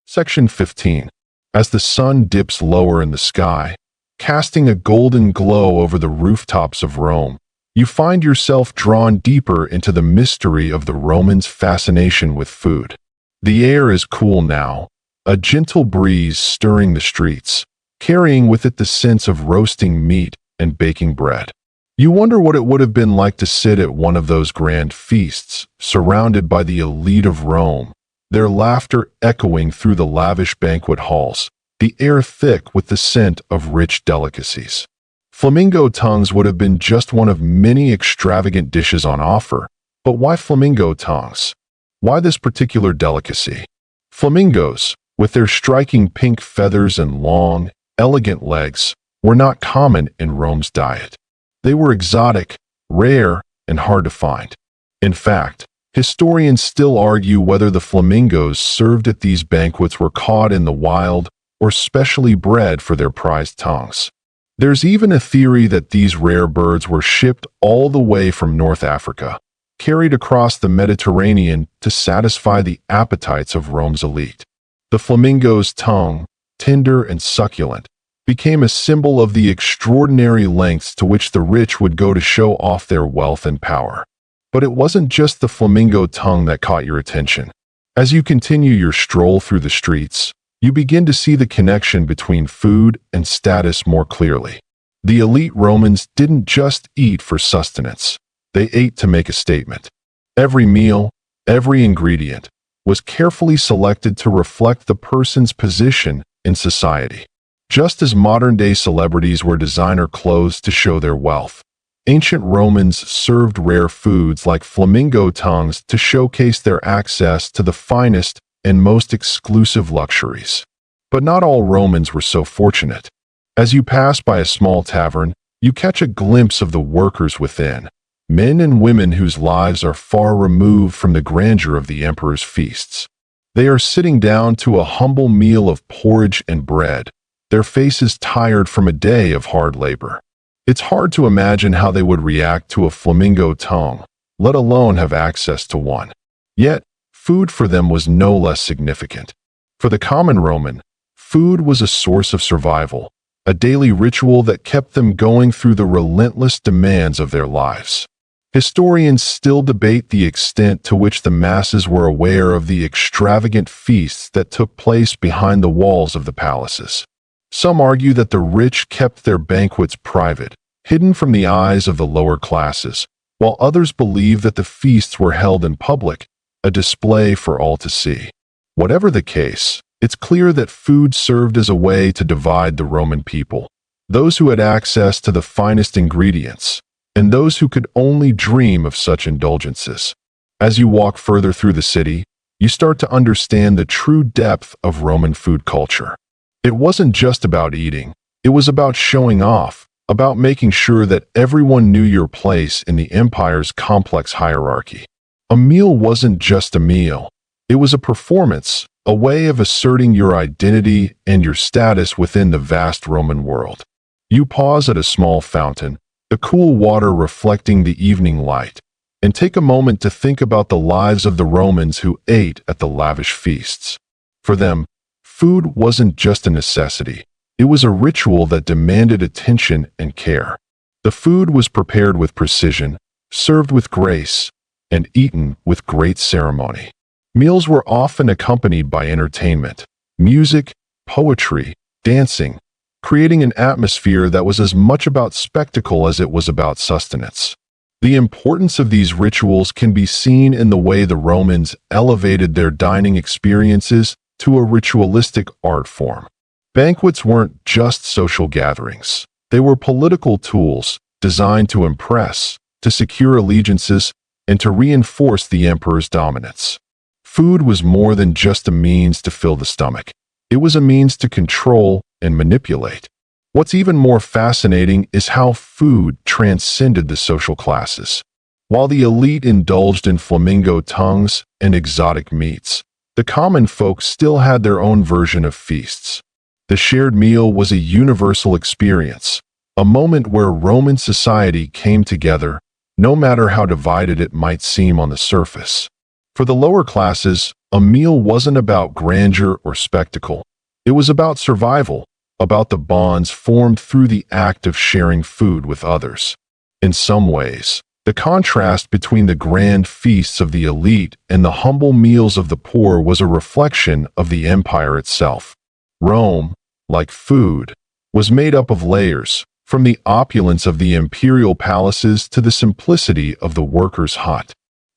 Section 15. As the sun dips lower in the sky, casting a golden glow over the rooftops of Rome, you find yourself drawn deeper into the mystery of the Romans' fascination with food. The air is cool now, a gentle breeze stirring the streets, carrying with it the sense of roasting meat and baking bread. You wonder what it would have been like to sit at one of those grand feasts, surrounded by the elite of Rome, their laughter echoing through the lavish banquet halls, the air thick with the scent of rich delicacies. Flamingo tongues would have been just one of many extravagant dishes on offer, but why flamingo tongues? Why this particular delicacy? Flamingos, with their striking pink feathers and long, elegant legs, were not common in Rome's diet. They were exotic, rare, and hard to find. In fact, historians still argue whether the flamingos served at these banquets were caught in the wild or specially bred for their prized tongues. There's even a theory that these rare birds were shipped all the way from North Africa, carried across the Mediterranean to satisfy the appetites of Rome's elite. The flamingo's tongue, tender and succulent, became a symbol of the extraordinary lengths to which the rich would go to show off their wealth and power. But it wasn't just the flamingo tongue that caught your attention. As you continue your stroll through the streets, you begin to see the connection between food and status more clearly. The elite Romans didn't just eat for sustenance. They ate to make a statement. Every meal, every ingredient, was carefully selected to reflect the person's position in society. Just as modern-day celebrities wear designer clothes to show their wealth, ancient Romans served rare foods like flamingo tongues to showcase their access to the finest and most exclusive luxuries. But not all Romans were so fortunate. As you pass by a small tavern, you catch a glimpse of the workers within, men and women whose lives are far removed from the grandeur of the emperor's feasts. They are sitting down to a humble meal of porridge and bread, their faces tired from a day of hard labor. It's hard to imagine how they would react to a flamingo tongue, let alone have access to one. Yet, food for them was no less significant. For the common Roman, food was a source of survival, a daily ritual that kept them going through the relentless demands of their lives. Historians still debate the extent to which the masses were aware of the extravagant feasts that took place behind the walls of the palaces. Some argue that the rich kept their banquets private, hidden from the eyes of the lower classes, while others believe that the feasts were held in public, a display for all to see. Whatever the case, it's clear that food served as a way to divide the Roman people, those who had access to the finest ingredients, and those who could only dream of such indulgences. As you walk further through the city, you start to understand the true depth of Roman food culture. It wasn't just about eating, it was about showing off, about making sure that everyone knew your place in the empire's complex hierarchy. A meal wasn't just a meal, it was a performance, a way of asserting your identity and your status within the vast Roman world. You pause at a small fountain, the cool water reflecting the evening light, and take a moment to think about the lives of the Romans who ate at the lavish feasts. For them, food wasn't just a necessity, it was a ritual that demanded attention and care. The food was prepared with precision, served with grace, and eaten with great ceremony. Meals were often accompanied by entertainment, music, poetry, dancing, creating an atmosphere that was as much about spectacle as it was about sustenance. The importance of these rituals can be seen in the way the Romans elevated their dining experiences to a ritualistic art form. Banquets weren't just social gatherings. They were political tools designed to impress, to secure allegiances, and to reinforce the emperor's dominance. Food was more than just a means to fill the stomach. It was a means to control and manipulate. What's even more fascinating is how food transcended the social classes. While the elite indulged in flamingo tongues and exotic meats, the common folk still had their own version of feasts. The shared meal was a universal experience, a moment where Roman society came together, no matter how divided it might seem on the surface. For the lower classes, a meal wasn't about grandeur or spectacle. It was about survival, about the bonds formed through the act of sharing food with others. In some ways, the contrast between the grand feasts of the elite and the humble meals of the poor was a reflection of the empire itself. Rome, like food, was made up of layers, from the opulence of the imperial palaces to the simplicity of the workers' hut.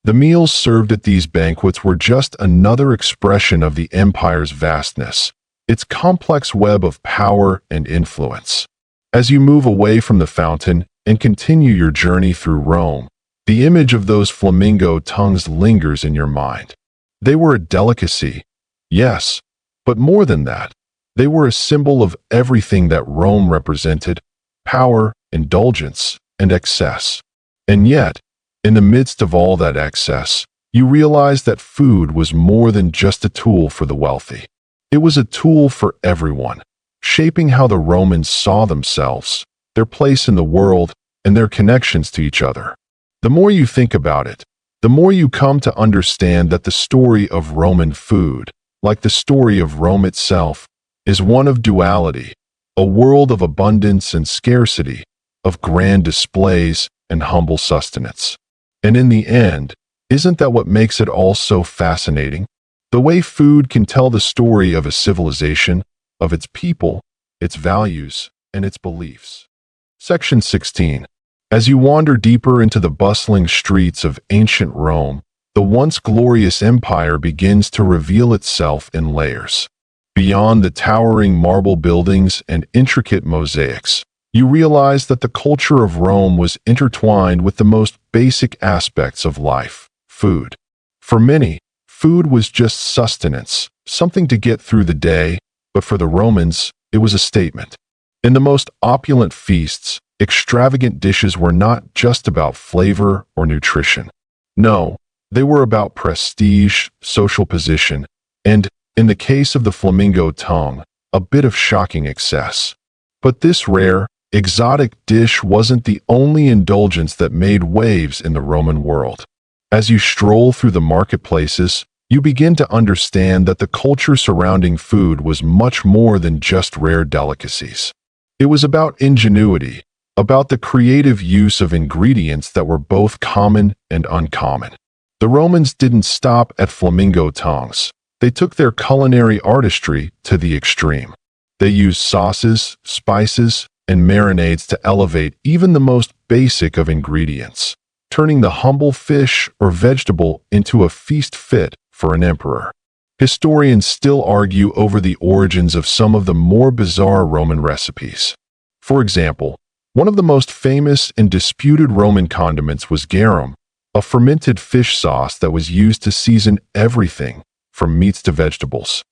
The meals served at these banquets were just another expression of the empire's vastness, its complex web of power and influence. As you move away from the fountain and continue your journey through Rome, the image of those flamingo tongues lingers in your mind. They were a delicacy, yes, but more than that, they were a symbol of everything that Rome represented: power, indulgence, and excess. And yet, in the midst of all that excess, you realize that food was more than just a tool for the wealthy. It was a tool for everyone, shaping how the Romans saw themselves, their place in the world, and their connections to each other. The more you think about it, the more you come to understand that the story of Roman food, like the story of Rome itself, is one of duality, a world of abundance and scarcity, of grand displays and humble sustenance. And in the end, isn't that what makes it all so fascinating? The way food can tell the story of a civilization, of its people, its values, and its beliefs. Section 16. As you wander deeper into the bustling streets of ancient Rome, the once glorious empire begins to reveal itself in layers. Beyond the towering marble buildings and intricate mosaics, you realize that the culture of Rome was intertwined with the most basic aspects of life, food. For many, food was just sustenance, something to get through the day, but for the Romans, it was a statement. In the most opulent feasts, extravagant dishes were not just about flavor or nutrition. No, they were about prestige, social position, and, in the case of the Flamingo tongue, a bit of shocking excess. But this rare, exotic dish wasn't the only indulgence that made waves in the Roman world. As you stroll through the marketplaces, you begin to understand that the culture surrounding food was much more than just rare delicacies. It was about ingenuity, about the creative use of ingredients that were both common and uncommon. The Romans didn't stop at Flamingo tongues. They took their culinary artistry to the extreme. They used sauces, spices, and marinades to elevate even the most basic of ingredients, turning the humble fish or vegetable into a feast fit for an emperor. Historians still argue over the origins of some of the more bizarre Roman recipes. For example, one of the most famous and disputed Roman condiments was garum, a fermented fish sauce that was used to season everything, from meats to vegetables.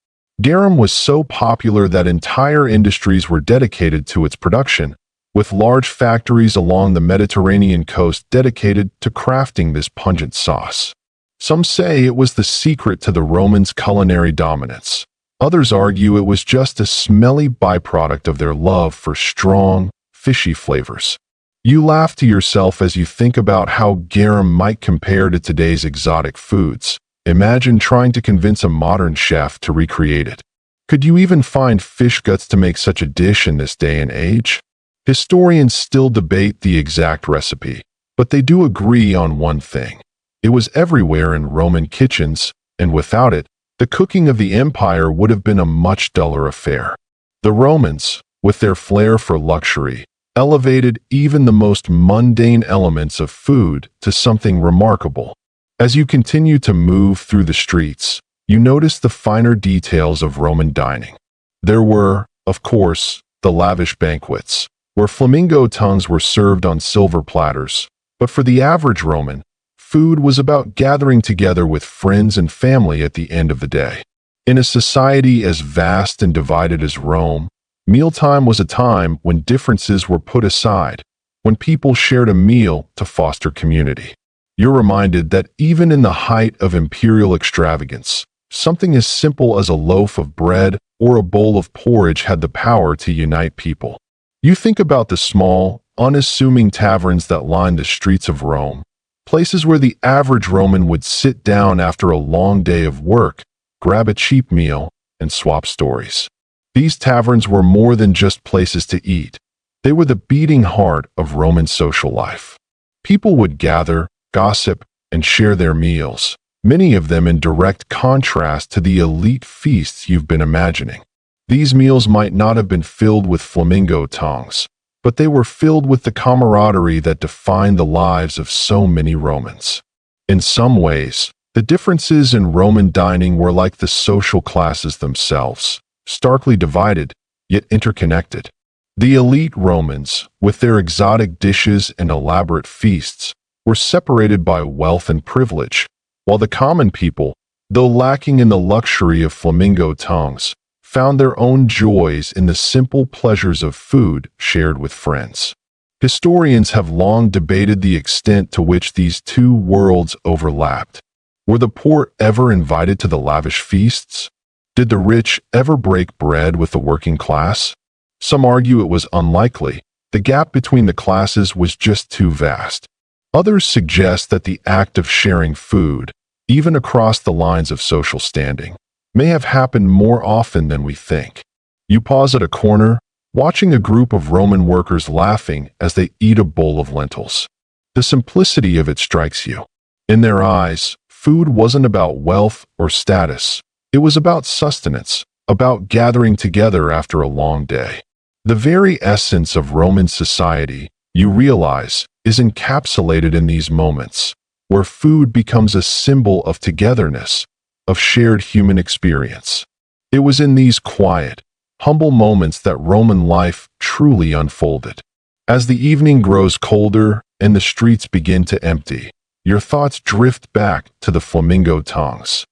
Garum was so popular that entire industries were dedicated to its production, with large factories along the Mediterranean coast dedicated to crafting this pungent sauce. Some say it was the secret to the Romans' culinary dominance. Others argue it was just a smelly byproduct of their love for strong, fishy flavors. You laugh to yourself as you think about how garum might compare to today's exotic foods. Imagine trying to convince a modern chef to recreate it. Could you even find fish guts to make such a dish in this day and age? Historians still debate the exact recipe, but they do agree on one thing. It was everywhere in Roman kitchens, and without it, the cooking of the empire would have been a much duller affair. The Romans, with their flair for luxury, elevated even the most mundane elements of food to something remarkable. As you continue to move through the streets, you notice the finer details of Roman dining. There were, of course, the lavish banquets, where flamingo tongues were served on silver platters, but for the average Roman, food was about gathering together with friends and family at the end of the day. In a society as vast and divided as Rome, mealtime was a time when differences were put aside, when people shared a meal to foster community. You're reminded that even in the height of imperial extravagance, something as simple as a loaf of bread or a bowl of porridge had the power to unite people. You think about the small, unassuming taverns that lined the streets of Rome, places where the average Roman would sit down after a long day of work, grab a cheap meal, and swap stories. These taverns were more than just places to eat. They were the beating heart of Roman social life. People would gather, gossip, and share their meals, many of them in direct contrast to the elite feasts you've been imagining. These meals might not have been filled with flamingo tongues, but they were filled with the camaraderie that defined the lives of so many Romans. In some ways, the differences in Roman dining were like the social classes themselves, starkly divided, yet interconnected. The elite Romans, with their exotic dishes and elaborate feasts, were separated by wealth and privilege, while the common people, though lacking in the luxury of flamingo tongues, found their own joys in the simple pleasures of food shared with friends. Historians have long debated the extent to which these two worlds overlapped. Were the poor ever invited to the lavish feasts? Did the rich ever break bread with the working class? Some argue it was unlikely. The gap between the classes was just too vast. Others suggest that the act of sharing food, even across the lines of social standing, may have happened more often than we think. You pause at a corner, watching a group of Roman workers laughing as they eat a bowl of lentils. The simplicity of it strikes you. In their eyes, food wasn't about wealth or status. It was about sustenance, about gathering together after a long day. The very essence of Roman society, you realize, is encapsulated in these moments, where food becomes a symbol of togetherness, of shared human experience. It was in these quiet, humble moments that Roman life truly unfolded. As the evening grows colder and the streets begin to empty, your thoughts drift back to the Flamingo tongues.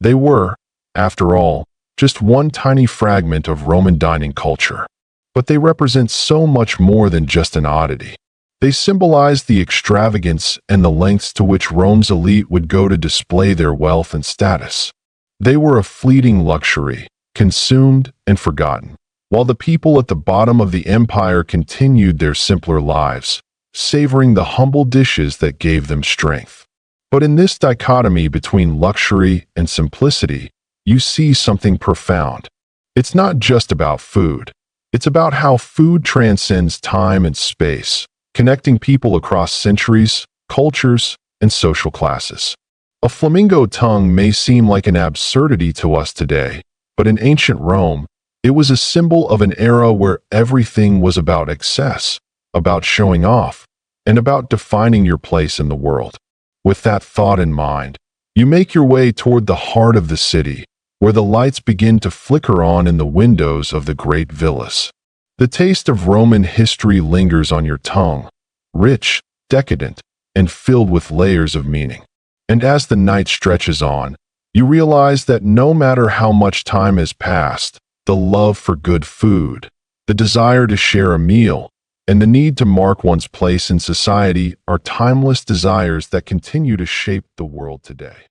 They were, after all, just one tiny fragment of Roman dining culture. But they represent so much more than just an oddity. They symbolize the extravagance and the lengths to which Rome's elite would go to display their wealth and status. They were a fleeting luxury, consumed and forgotten, while the people at the bottom of the empire continued their simpler lives, savoring the humble dishes that gave them strength. But in this dichotomy between luxury and simplicity, you see something profound. It's not just about food. It's about how food transcends time and space, connecting people across centuries, cultures, and social classes. A flamingo tongue may seem like an absurdity to us today, but in ancient Rome, it was a symbol of an era where everything was about excess, about showing off, and about defining your place in the world. With that thought in mind, you make your way toward the heart of the city, where the lights begin to flicker on in the windows of the great villas. The taste of Roman history lingers on your tongue, rich, decadent, and filled with layers of meaning. And as the night stretches on, you realize that no matter how much time has passed, the love for good food, the desire to share a meal, and the need to mark one's place in society are timeless desires that continue to shape the world today.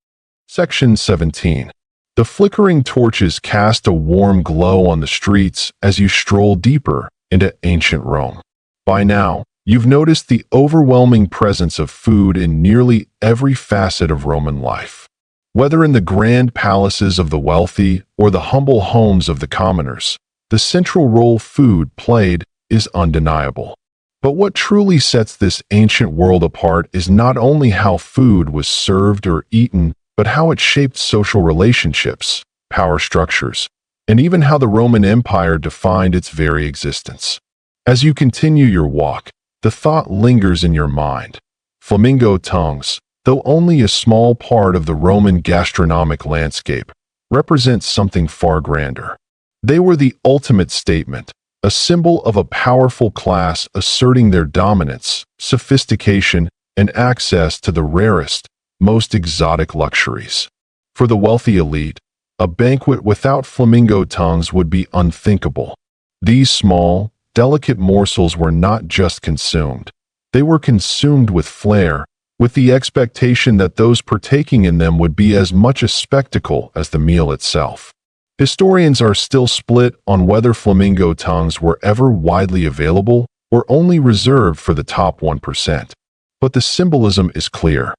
Section 17. The flickering torches cast a warm glow on the streets as you stroll deeper into ancient Rome. By now, you've noticed the overwhelming presence of food in nearly every facet of Roman life. Whether in the grand palaces of the wealthy or the humble homes of the commoners, the central role food played is undeniable. But what truly sets this ancient world apart is not only how food was served or eaten, but how it shaped social relationships, power structures, and even how the Roman Empire defined its very existence. As you continue your walk, the thought lingers in your mind. Flamingo tongues, though only a small part of the Roman gastronomic landscape, represent something far grander. They were the ultimate statement, a symbol of a powerful class asserting their dominance, sophistication, and access to the rarest, most exotic luxuries. For the wealthy elite, a banquet without flamingo tongues would be unthinkable. These small, delicate morsels were not just consumed. They were consumed with flair, with the expectation that those partaking in them would be as much a spectacle as the meal itself. Historians are still split on whether flamingo tongues were ever widely available or only reserved for the top 1%. But the symbolism is clear.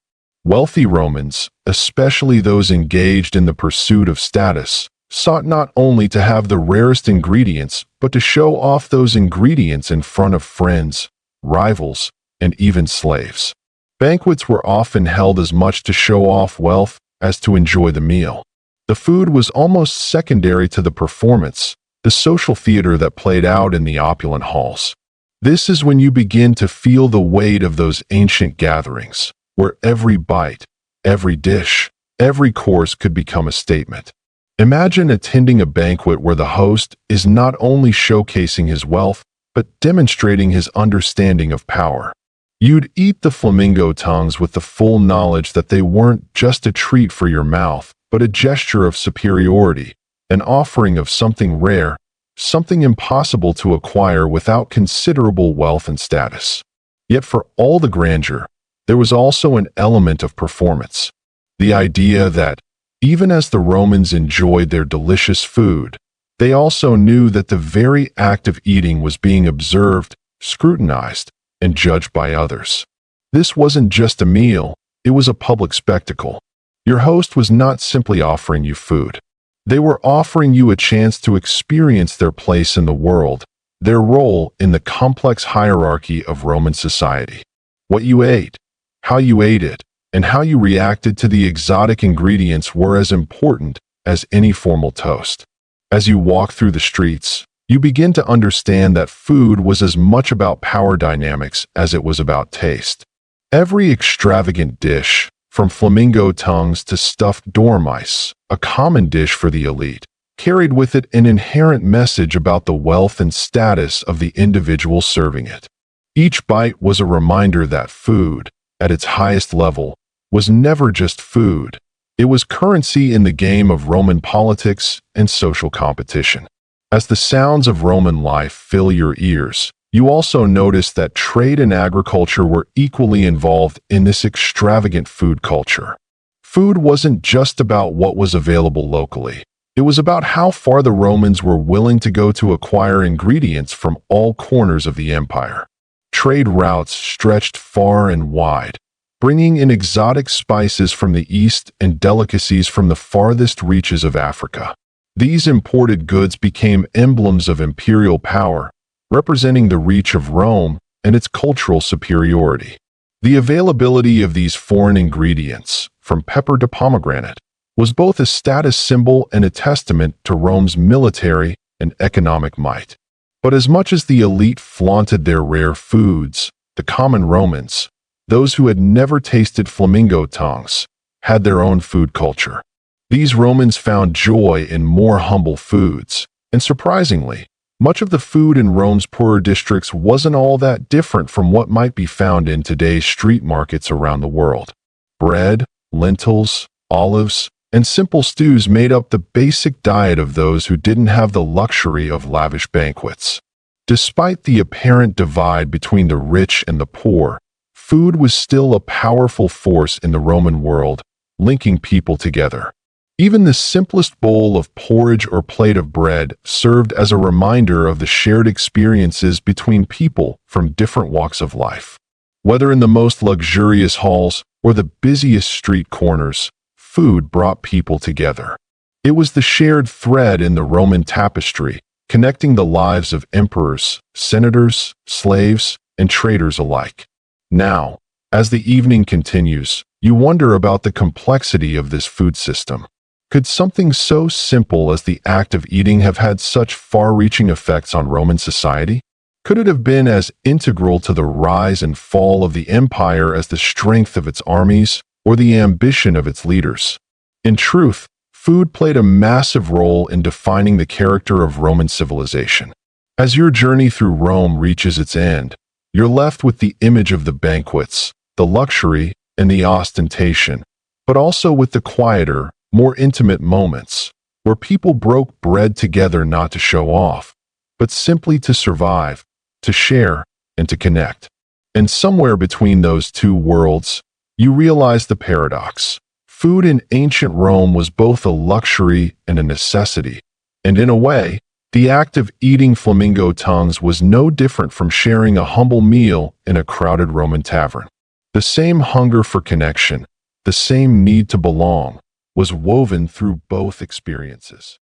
Wealthy Romans, especially those engaged in the pursuit of status, sought not only to have the rarest ingredients, but to show off those ingredients in front of friends, rivals, and even slaves. Banquets were often held as much to show off wealth as to enjoy the meal. The food was almost secondary to the performance, the social theater that played out in the opulent halls. This is when you begin to feel the weight of those ancient gatherings, where every bite, every dish, every course could become a statement. Imagine attending a banquet where the host is not only showcasing his wealth, but demonstrating his understanding of power. You'd eat the flamingo tongues with the full knowledge that they weren't just a treat for your mouth, but a gesture of superiority, an offering of something rare, something impossible to acquire without considerable wealth and status. Yet for all the grandeur, there was also an element of performance. The idea that, even as the Romans enjoyed their delicious food, they also knew that the very act of eating was being observed, scrutinized, and judged by others. This wasn't just a meal, it was a public spectacle. Your host was not simply offering you food. They were offering you a chance to experience their place in the world, their role in the complex hierarchy of Roman society. What you ate, how you ate it, and how you reacted to the exotic ingredients were as important as any formal toast. As you walk through the streets, you begin to understand that food was as much about power dynamics as it was about taste. Every extravagant dish, from flamingo tongues to stuffed dormice, a common dish for the elite, carried with it an inherent message about the wealth and status of the individual serving it. Each bite was a reminder that food, at its highest level, was never just food. It was currency in the game of Roman politics and social competition. As the sounds of Roman life fill your ears, you also notice that trade and agriculture were equally involved in this extravagant food culture. Food wasn't just about what was available locally. It was about how far the Romans were willing to go to acquire ingredients from all corners of the empire. Trade routes stretched far and wide, bringing in exotic spices from the east and delicacies from the farthest reaches of Africa. These imported goods became emblems of imperial power, representing the reach of Rome and its cultural superiority. The availability of these foreign ingredients, from pepper to pomegranate, was both a status symbol and a testament to Rome's military and economic might. But as much as the elite flaunted their rare foods, the common Romans, those who had never tasted flamingo tongues, had their own food culture. These Romans found joy in more humble foods, and surprisingly, much of the food in Rome's poorer districts wasn't all that different from what might be found in today's street markets around the world. Bread, lentils, olives, and simple stews made up the basic diet of those who didn't have the luxury of lavish banquets. Despite the apparent divide between the rich and the poor, food was still a powerful force in the Roman world, linking people together. Even the simplest bowl of porridge or plate of bread served as a reminder of the shared experiences between people from different walks of life. Whether in the most luxurious halls or the busiest street corners, food brought people together. It was the shared thread in the Roman tapestry, connecting the lives of emperors, senators, slaves, and traders alike. Now, as the evening continues, you wonder about the complexity of this food system. Could something so simple as the act of eating have had such far-reaching effects on Roman society? Could it have been as integral to the rise and fall of the empire as the strength of its armies or the ambition of its leaders? In truth, food played a massive role in defining the character of Roman civilization. As your journey through Rome reaches its end, you're left with the image of the banquets, the luxury, and the ostentation, but also with the quieter, more intimate moments, where people broke bread together not to show off, but simply to survive, to share, and to connect. And somewhere between those two worlds, you realize the paradox. Food in ancient Rome was both a luxury and a necessity, and in a way, the act of eating flamingo tongues was no different from sharing a humble meal in a crowded Roman tavern. The same hunger for connection, the same need to belong, was woven through both experiences.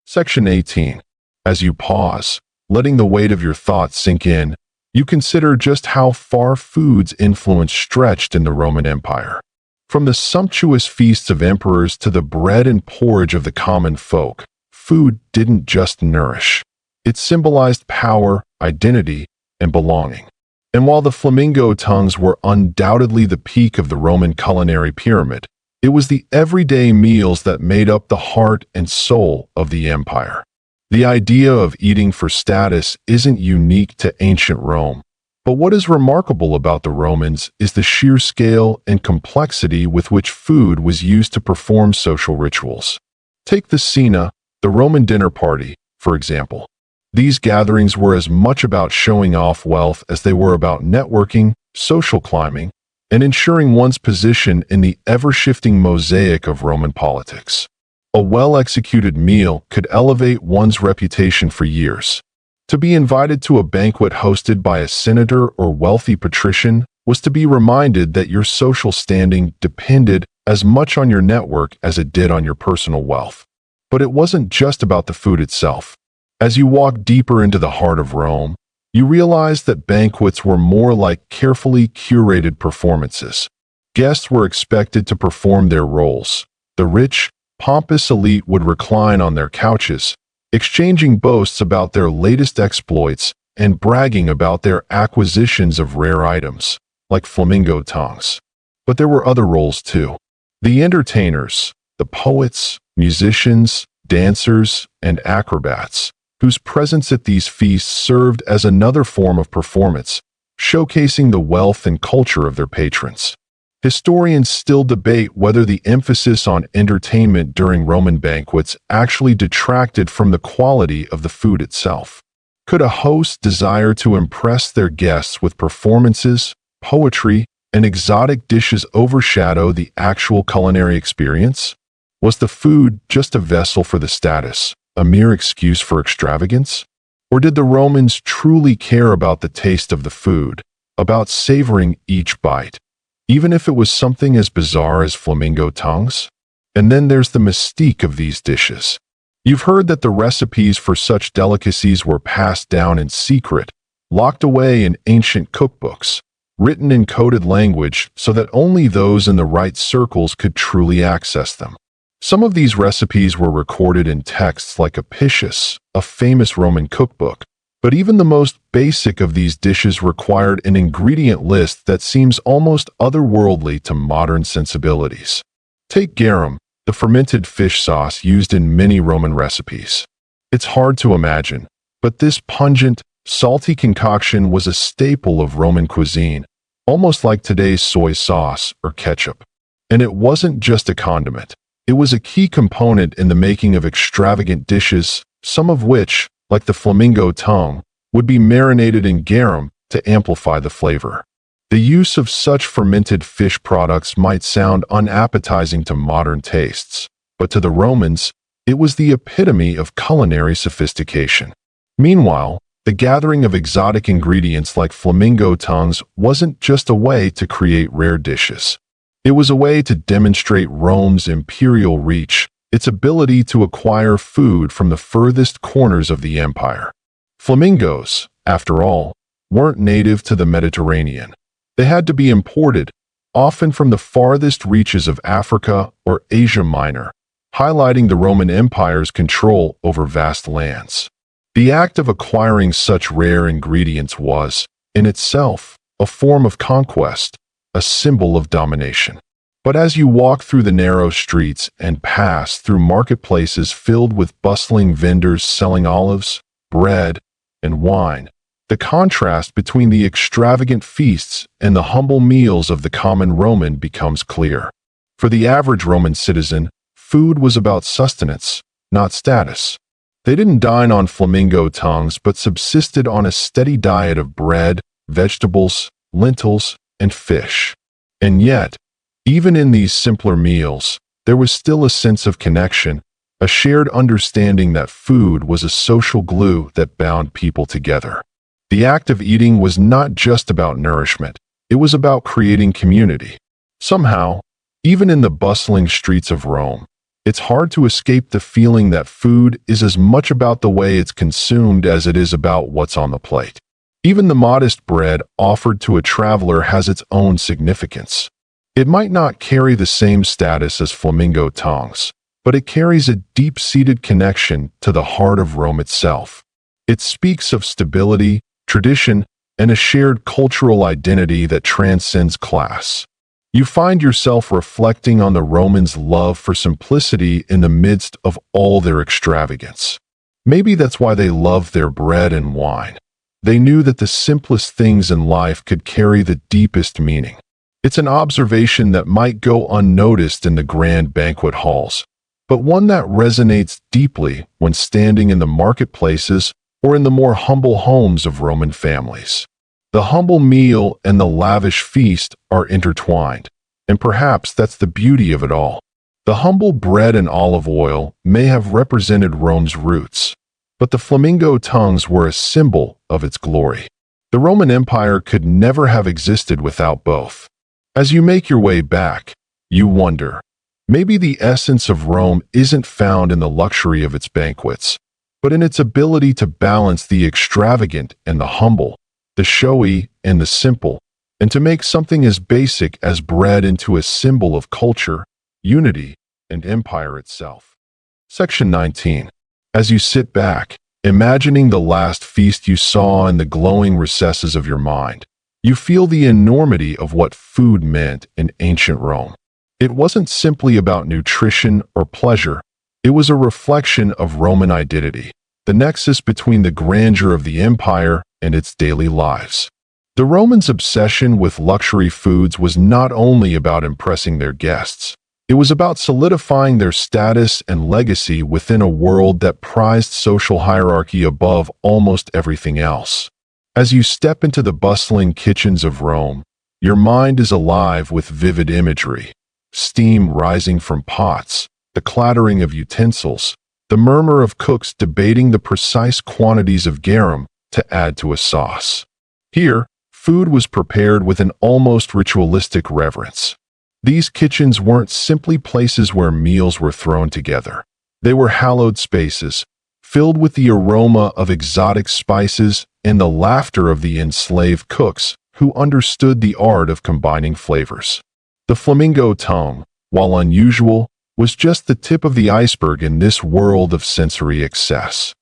Section 18. As you pause, letting the weight of your thoughts sink in, you consider just how far food's influence stretched in the Roman Empire. From the sumptuous feasts of emperors to the bread and porridge of the common folk, food didn't just nourish. It symbolized power, identity, and belonging. And while the flamingo tongues were undoubtedly the peak of the Roman culinary pyramid, it was the everyday meals that made up the heart and soul of the empire. The idea of eating for status isn't unique to ancient Rome, but what is remarkable about the Romans is the sheer scale and complexity with which food was used to perform social rituals. Take the cena, the Roman dinner party, for example. These gatherings were as much about showing off wealth as they were about networking, social climbing, and ensuring one's position in the ever-shifting mosaic of Roman politics. A well-executed meal could elevate one's reputation for years. To be invited to a banquet hosted by a senator or wealthy patrician was to be reminded that your social standing depended as much on your network as it did on your personal wealth. But it wasn't just about the food itself. As you walk deeper into the heart of Rome, you realize that banquets were more like carefully curated performances. Guests were expected to perform their roles. The rich, pompous elite would recline on their couches, exchanging boasts about their latest exploits and bragging about their acquisitions of rare items, like flamingo tongues. But there were other roles too. The entertainers, the poets, musicians, dancers, and acrobats, whose presence at these feasts served as another form of performance, showcasing the wealth and culture of their patrons. Historians still debate whether the emphasis on entertainment during Roman banquets actually detracted from the quality of the food itself. Could a host desire to impress their guests with performances, poetry, and exotic dishes overshadow the actual culinary experience? Was the food just a vessel for the status, a mere excuse for extravagance? Or did the Romans truly care about the taste of the food, about savoring each bite, even if it was something as bizarre as flamingo tongues? And then there's the mystique of these dishes. You've heard that the recipes for such delicacies were passed down in secret, locked away in ancient cookbooks, written in coded language so that only those in the right circles could truly access them. Some of these recipes were recorded in texts like Apicius, a famous Roman cookbook, but even the most basic of these dishes required an ingredient list that seems almost otherworldly to modern sensibilities. Take garum, the fermented fish sauce used in many Roman recipes. It's hard to imagine, but this pungent, salty concoction was a staple of Roman cuisine, almost like today's soy sauce or ketchup. And it wasn't just a condiment. It was a key component in the making of extravagant dishes, some of which, like the flamingo tongue, would be marinated in garum to amplify the flavor. The use of such fermented fish products might sound unappetizing to modern tastes, but to the Romans, it was the epitome of culinary sophistication. Meanwhile, the gathering of exotic ingredients like flamingo tongues wasn't just a way to create rare dishes. It was a way to demonstrate Rome's imperial reach, its ability to acquire food from the furthest corners of the empire. Flamingos, after all, weren't native to the Mediterranean. They had to be imported, often from the farthest reaches of Africa or Asia Minor, highlighting the Roman Empire's control over vast lands. The act of acquiring such rare ingredients was, in itself, a form of conquest, a symbol of domination. But as you walk through the narrow streets and pass through marketplaces filled with bustling vendors selling olives, bread, and wine, the contrast between the extravagant feasts and the humble meals of the common Roman becomes clear. For the average Roman citizen, food was about sustenance, not status. They didn't dine on flamingo tongues but subsisted on a steady diet of bread, vegetables, lentils, and fish. And yet, even in these simpler meals, there was still a sense of connection, a shared understanding that food was a social glue that bound people together. The act of eating was not just about nourishment, it was about creating community. Somehow, even in the bustling streets of Rome, it's hard to escape the feeling that food is as much about the way it's consumed as it is about what's on the plate. Even the modest bread offered to a traveler has its own significance. It might not carry the same status as flamingo tongues, but it carries a deep-seated connection to the heart of Rome itself. It speaks of stability, tradition, and a shared cultural identity that transcends class. You find yourself reflecting on the Romans' love for simplicity in the midst of all their extravagance. Maybe that's why they loved their bread and wine. They knew that the simplest things in life could carry the deepest meaning. It's an observation that might go unnoticed in the grand banquet halls, but one that resonates deeply when standing in the marketplaces or in the more humble homes of Roman families. The humble meal and the lavish feast are intertwined, and perhaps that's the beauty of it all. The humble bread and olive oil may have represented Rome's roots, but the flamingo tongues were a symbol of its glory. The Roman Empire could never have existed without both. As you make your way back, you wonder, maybe the essence of Rome isn't found in the luxury of its banquets, but in its ability to balance the extravagant and the humble, the showy and the simple, and to make something as basic as bread into a symbol of culture, unity, and empire itself. Section 19. As you sit back, imagining the last feast you saw in the glowing recesses of your mind, you feel the enormity of what food meant in ancient Rome. It wasn't simply about nutrition or pleasure. It was a reflection of Roman identity, the nexus between the grandeur of the empire and its daily lives. The Romans' obsession with luxury foods was not only about impressing their guests. It was about solidifying their status and legacy within a world that prized social hierarchy above almost everything else. As you step into the bustling kitchens of Rome, your mind is alive with vivid imagery. Steam rising from pots, the clattering of utensils, the murmur of cooks debating the precise quantities of garum to add to a sauce. Here, food was prepared with an almost ritualistic reverence. These kitchens weren't simply places where meals were thrown together. They were hallowed spaces, filled with the aroma of exotic spices and the laughter of the enslaved cooks who understood the art of combining flavors. The flamingo tongue, while unusual, was just the tip of the iceberg in this world of sensory excess.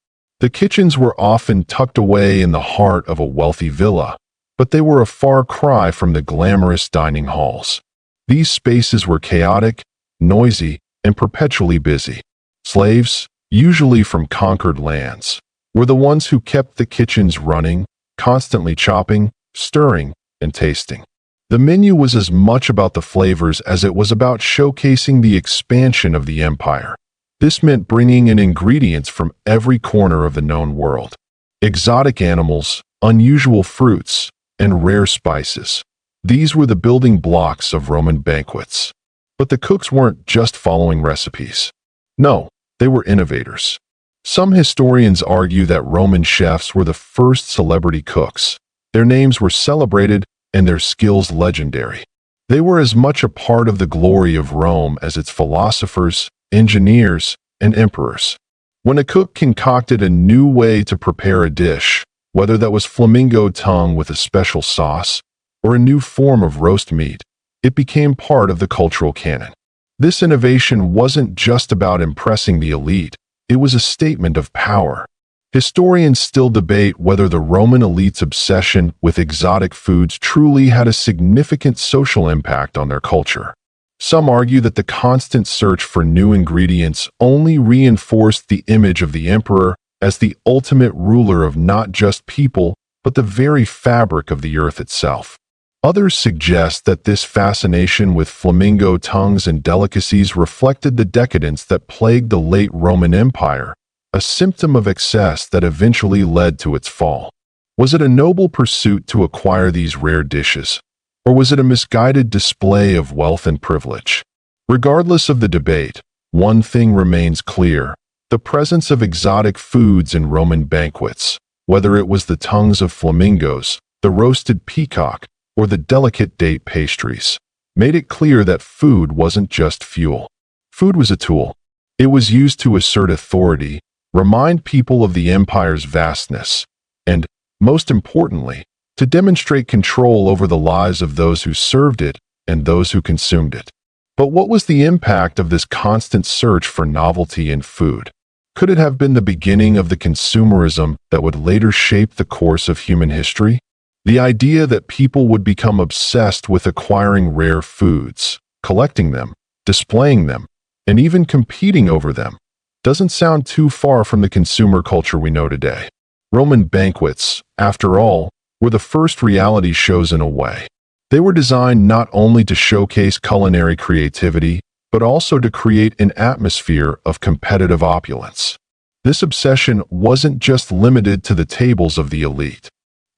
The kitchens were often tucked away in the heart of a wealthy villa, but they were a far cry from the glamorous dining halls. These spaces were chaotic, noisy, and perpetually busy. Slaves, usually from conquered lands, were the ones who kept the kitchens running, constantly chopping, stirring, and tasting. The menu was as much about the flavors as it was about showcasing the expansion of the empire. This meant bringing in ingredients from every corner of the known world. Exotic animals, unusual fruits, and rare spices. These were the building blocks of Roman banquets. But the cooks weren't just following recipes. No, they were innovators. Some historians argue that Roman chefs were the first celebrity cooks. Their names were celebrated and their skills legendary. They were as much a part of the glory of Rome as its philosophers, engineers, and emperors. When a cook concocted a new way to prepare a dish, whether that was flamingo tongue with a special sauce, or a new form of roast meat, it became part of the cultural canon. This innovation wasn't just about impressing the elite, it was a statement of power. Historians still debate whether the Roman elite's obsession with exotic foods truly had a significant social impact on their culture. Some argue that the constant search for new ingredients only reinforced the image of the emperor as the ultimate ruler of not just people, but the very fabric of the earth itself. Others suggest that this fascination with flamingo tongues and delicacies reflected the decadence that plagued the late Roman Empire, a symptom of excess that eventually led to its fall. Was it a noble pursuit to acquire these rare dishes, or was it a misguided display of wealth and privilege? Regardless of the debate, one thing remains clear: the presence of exotic foods in Roman banquets, whether it was the tongues of flamingos, the roasted peacock, or the delicate date pastries, made it clear that food wasn't just fuel. Food was a tool. It was used to assert authority, remind people of the empire's vastness, and, most importantly, to demonstrate control over the lives of those who served it and those who consumed it. But what was the impact of this constant search for novelty in food? Could it have been the beginning of the consumerism that would later shape the course of human history? The idea that people would become obsessed with acquiring rare foods, collecting them, displaying them, and even competing over them, doesn't sound too far from the consumer culture we know today. Roman banquets, after all, were the first reality shows in a way. They were designed not only to showcase culinary creativity, but also to create an atmosphere of competitive opulence. This obsession wasn't just limited to the tables of the elite.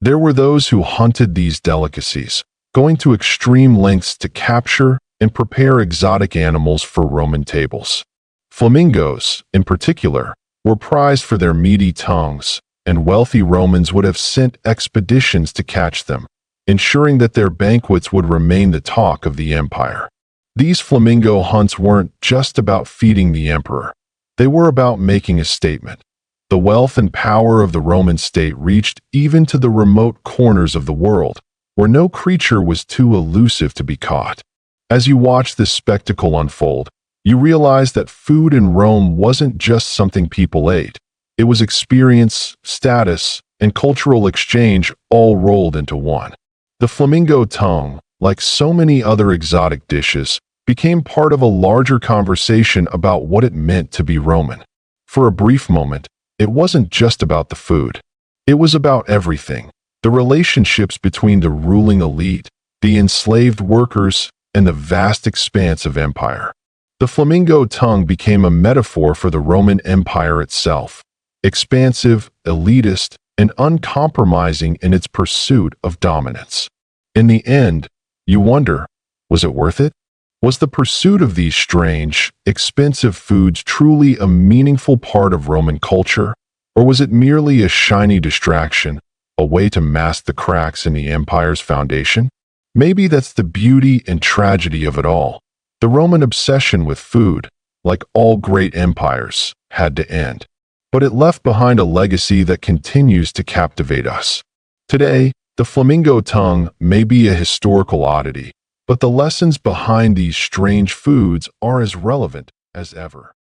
There were those who hunted these delicacies, going to extreme lengths to capture and prepare exotic animals for Roman tables. Flamingos, in particular, were prized for their meaty tongues, and wealthy Romans would have sent expeditions to catch them, ensuring that their banquets would remain the talk of the empire. These flamingo hunts weren't just about feeding the emperor. They were about making a statement. The wealth and power of the Roman state reached even to the remote corners of the world, where no creature was too elusive to be caught. As you watch this spectacle unfold, you realize that food in Rome wasn't just something people ate. It was experience, status, and cultural exchange all rolled into one. The flamingo tongue, like so many other exotic dishes, became part of a larger conversation about what it meant to be Roman. For a brief moment, it wasn't just about the food. It was about everything: the relationships between the ruling elite, the enslaved workers, and the vast expanse of empire. The flamingo tongue became a metaphor for the Roman Empire itself, expansive, elitist, and uncompromising in its pursuit of dominance. In the end, you wonder, was it worth it? Was the pursuit of these strange, expensive foods truly a meaningful part of Roman culture, or was it merely a shiny distraction, a way to mask the cracks in the empire's foundation? Maybe that's the beauty and tragedy of it all. The Roman obsession with food, like all great empires, had to end. But it left behind a legacy that continues to captivate us. Today, the flamingo tongue may be a historical oddity, but the lessons behind these strange foods are as relevant as ever.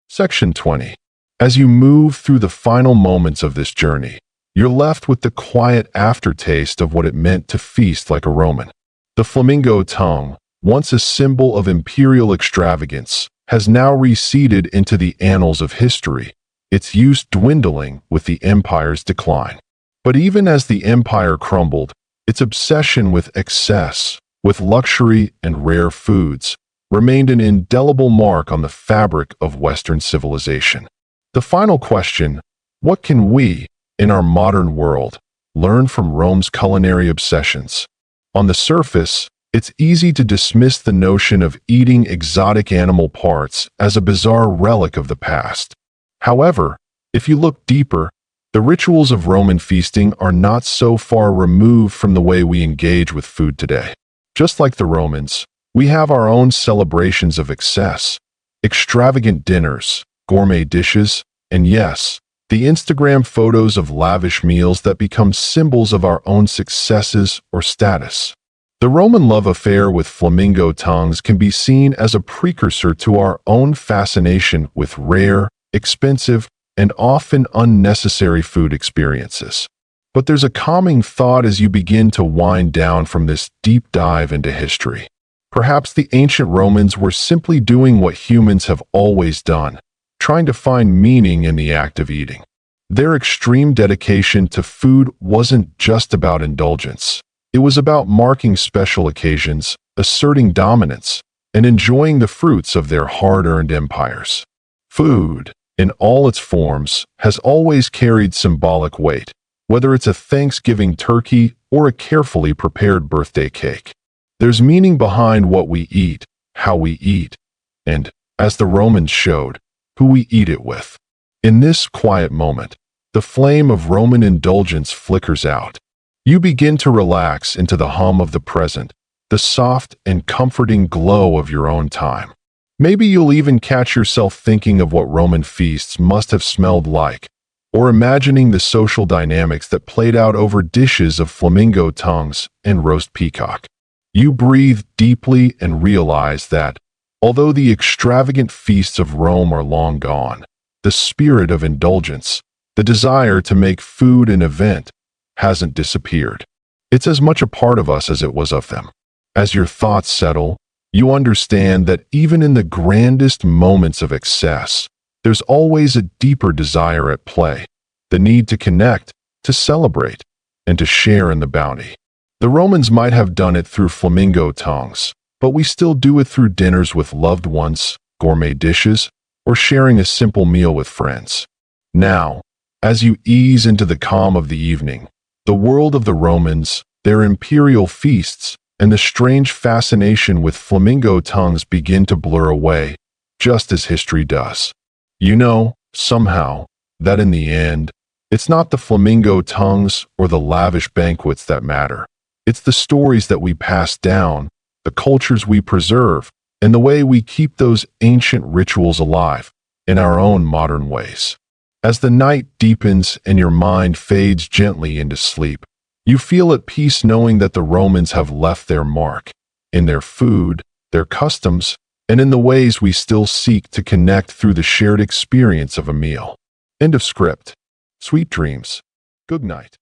Section 20. As you move through the final moments of this journey, you're left with the quiet aftertaste of what it meant to feast like a Roman. The flamingo tongue, once a symbol of imperial extravagance, has now receded into the annals of history, its use dwindling with the empire's decline. But even as the empire crumbled, its obsession with excess, with luxury and rare foods, remained an indelible mark on the fabric of Western civilization. The final question: what can we, in our modern world, learn from Rome's culinary obsessions? On the surface, it's easy to dismiss the notion of eating exotic animal parts as a bizarre relic of the past. However, if you look deeper, the rituals of Roman feasting are not so far removed from the way we engage with food today. Just like the Romans, we have our own celebrations of excess, extravagant dinners, gourmet dishes, and yes, the Instagram photos of lavish meals that become symbols of our own successes or status. The Roman love affair with flamingo tongues can be seen as a precursor to our own fascination with rare, expensive, and often unnecessary food experiences. But there's a calming thought as you begin to wind down from this deep dive into history. Perhaps the ancient Romans were simply doing what humans have always done, trying to find meaning in the act of eating. Their extreme dedication to food wasn't just about indulgence. It was about marking special occasions, asserting dominance, and enjoying the fruits of their hard-earned empires. Food, in all its forms, has always carried symbolic weight, whether it's a Thanksgiving turkey or a carefully prepared birthday cake. There's meaning behind what we eat, how we eat, and, as the Romans showed, who we eat it with. In this quiet moment, the flame of Roman indulgence flickers out. You begin to relax into the hum of the present, the soft and comforting glow of your own time. Maybe you'll even catch yourself thinking of what Roman feasts must have smelled like, or imagining the social dynamics that played out over dishes of flamingo tongues and roast peacock. You breathe deeply and realize that, although the extravagant feasts of Rome are long gone, the spirit of indulgence, the desire to make food an event, hasn't disappeared. It's as much a part of us as it was of them. As your thoughts settle, you understand that even in the grandest moments of excess, there's always a deeper desire at play, the need to connect, to celebrate, and to share in the bounty. The Romans might have done it through flamingo tongues, but we still do it through dinners with loved ones, gourmet dishes, or sharing a simple meal with friends. Now, as you ease into the calm of the evening, the world of the Romans, their imperial feasts, and the strange fascination with flamingo tongues begin to blur away, just as history does. You know, somehow, that in the end, it's not the flamingo tongues or the lavish banquets that matter. It's the stories that we pass down, the cultures we preserve, and the way we keep those ancient rituals alive in our own modern ways. As the night deepens and your mind fades gently into sleep, you feel at peace knowing that the Romans have left their mark in their food, their customs, and in the ways we still seek to connect through the shared experience of a meal. End of script. Sweet dreams. Good night.